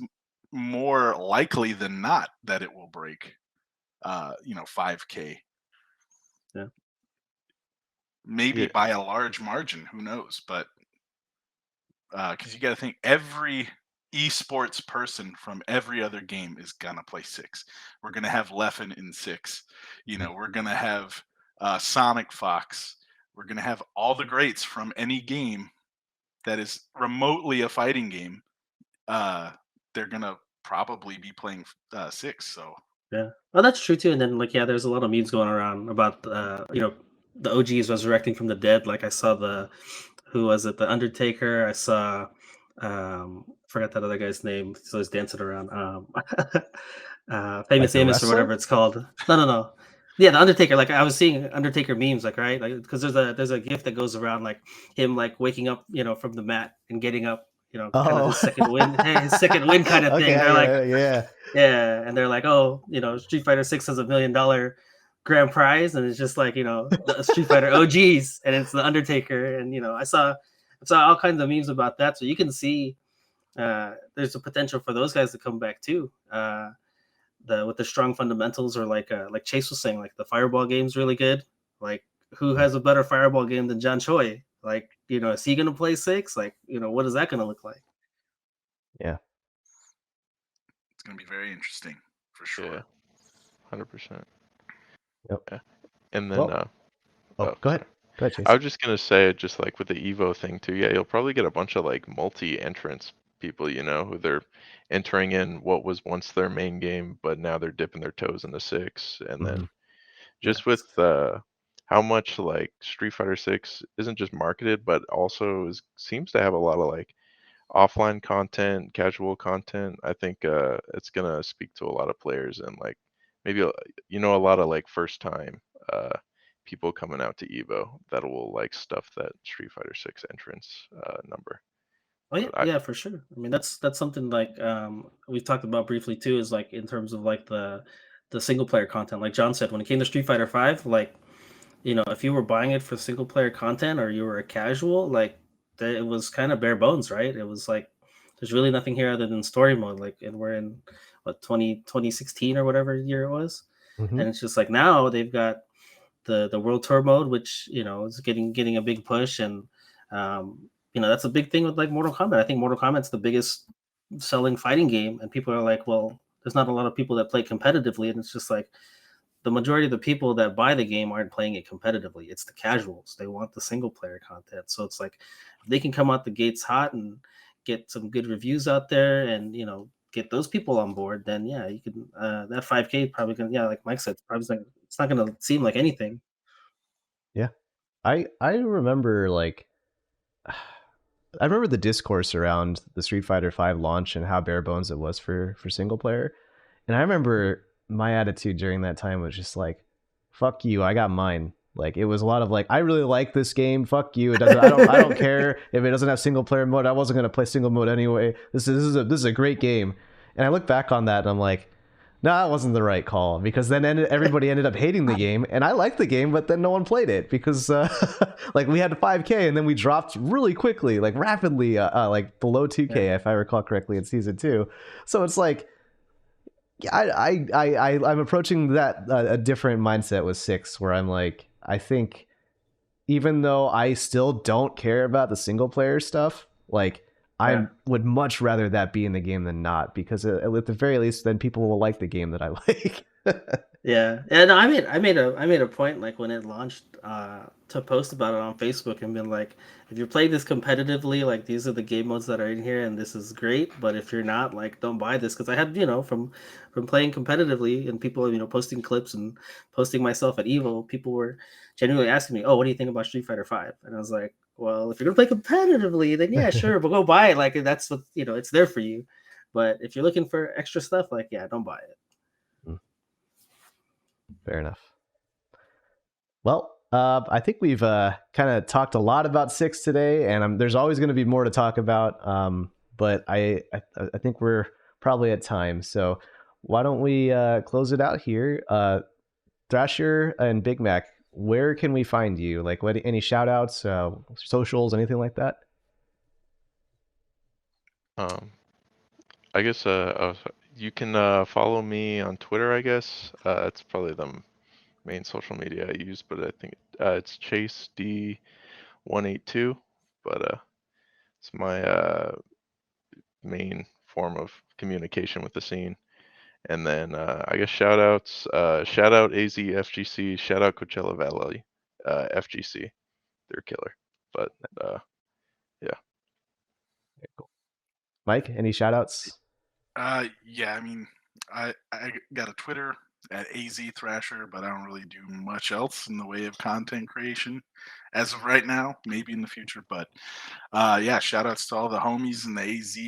more likely than not that it will break, 5K. Yeah. Maybe by a large margin, who knows? But because you got to think every esports person from every other game is gonna play 6. We're gonna have Leffen in 6. We're gonna have Sonic Fox. We're gonna have all the greats from any game that is remotely a fighting game. They're gonna probably be playing 6. So yeah, well, that's true too. And then there's a lot of memes going around about the OGs resurrecting from the dead. Like I saw who was it? The Undertaker. I saw Forgot that other guy's name. So he's dancing around. Like Famous the Amos or whatever wrestler? it's called. No. Yeah, the Undertaker. Like I was seeing Undertaker memes, like right, like because there's a gif that goes around like him like waking up, from the mat and getting up, kind of Oh. his second win, his second win kind of thing. Okay, They're like, yeah. yeah, and they're like, oh, Street Fighter 6 has $1 million grand prize, and it's just like the Street Fighter OGs, and it's the Undertaker, and I saw all kinds of memes about that, so you can see there's a potential for those guys to come back too. With the strong fundamentals, or like Chase was saying, like the Fireball game's really good. Like, who has a better Fireball game than John Choi? Like, is he gonna play 6? Like, what is that gonna look like? Yeah. It's going to be very interesting for Yeah, sure. 100%. Yep. Yeah. And then, Well, go ahead. sorry. Go ahead, Chase. I was just gonna say, just like with the Evo thing too. Yeah, you'll probably get a bunch of like multi-entrance people, who they're entering in what was once their main game, but now they're dipping their toes in the 6. And then Mhm. just Yes. with how much like Street Fighter 6 isn't just marketed, but also seems to have a lot of like offline content, casual content. I think it's gonna speak to a lot of players, and like maybe a lot of like first time people coming out to Evo that will like stuff that Street Fighter 6 entrance number. Oh yeah, But yeah, for sure. I mean, that's something like we've talked about briefly too. Is like in terms of like the single player content. Like John said, when it came to Street Fighter 5, like if you were buying it for single player content or you were a casual, like it was kind of bare bones, right? It was like there's really nothing here other than story mode. Like, and we're in what 2016 or whatever year it was, Mhm. and it's just like now they've got the World Tour mode, which is getting a big push, and that's a big thing with like Mortal Kombat. I think Mortal Kombat's the biggest selling fighting game, and people are like, well, there's not a lot of people that play competitively, and it's just like the majority of the people that buy the game aren't playing it competitively. It's the casuals. They want the single player content. So it's like if they can come out the gates hot and get some good reviews out there, and get those people on board, then yeah, you can. That 5K probably gonna, yeah, like Mike said, it's not gonna seem like anything. Yeah. I remember like I remember the discourse around the Street Fighter 5 launch and how bare bones it was for single player. And I remember my attitude during that time was just like, fuck you, I got mine. Like it was a lot of like, I really like this game. Fuck you. It doesn't. I don't care if it doesn't have single player mode. I wasn't gonna play single mode anyway. This is a great game. And I look back on that and I'm like, no, that wasn't the right call, because then everybody ended up hating the game, and I liked the game, but then no one played it because like we had 5K and then we dropped really quickly, like rapidly, like below 2K Yeah. if I recall correctly in season 2. So it's like I'm approaching that a different mindset with 6, where I'm like, I think even though I still don't care about the single player stuff, like Yeah. I would much rather that be in the game than not, because at the very least, then people will like the game that I like. Yeah. And I made a point like when it launched to post about it on Facebook and been like, if you're playing this competitively, like these are the game modes that are in here and this is great, but if you're not, like don't buy this, because I had, from playing competitively and people, posting clips and posting myself at Evo, people were genuinely asking me, "Oh, what do you think about Street Fighter 5?" And I was like, "Well, if you're going to play competitively, then yeah, sure, but go buy it. Like that's what, it's there for you. But if you're looking for extra stuff, like yeah, don't buy it." Fair enough. Well, I think we've kind of talked a lot about 6 today, and there's always going to be more to talk about. But I think we're probably at time. So why don't we close it out here? Thrasher and BigMac, where can we find you? Like, any shout outs, socials, anything like that? I guess you can follow me on Twitter. I guess it's probably the main social media I use, but I think it's Chase D182. But it's my main form of communication with the scene. And then I guess shout outs, shout out AZFGC, shout out Coachella Valley, FGC, they're killer. But yeah. Okay, cool. Mike, any shout outs? Yeah, I mean, I got a Twitter at AZ Thrasher, but I don't really do much else in the way of content creation as of right now. Maybe in the future, but yeah, shout outs to all the homies in the AZ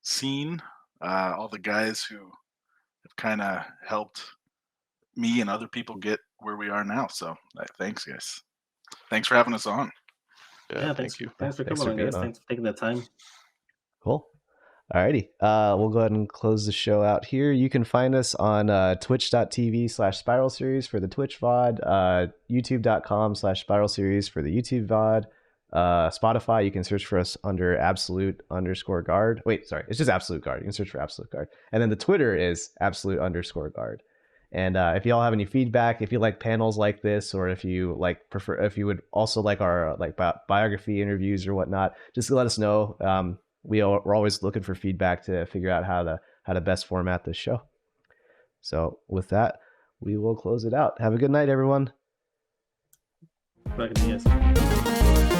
scene, all the guys who have kind of helped me and other people get where we are now. So thanks, guys. Thanks for having us on. Yeah, thanks thank you. thanks for Thanks coming for on, guys. being on. Thanks for taking the time. Cool. Alrighty. We'll go ahead and close the show out here. You can find us on twitch.tv/Spiral Series for the Twitch VOD, youtube.com/Spiral Series for the YouTube VOD. Spotify, you can search for us under absolute_guard. Wait, sorry, it's just absolute guard. You can search for absolute guard. And then the Twitter is absolute_guard. And if y'all have any feedback, if you like panels like this, or if you if you would also like our biography interviews or whatnot, just let us know. We're always looking for feedback to figure out how to best format this show. So with that, we will close it out. Have a good night, everyone. Back to you guys.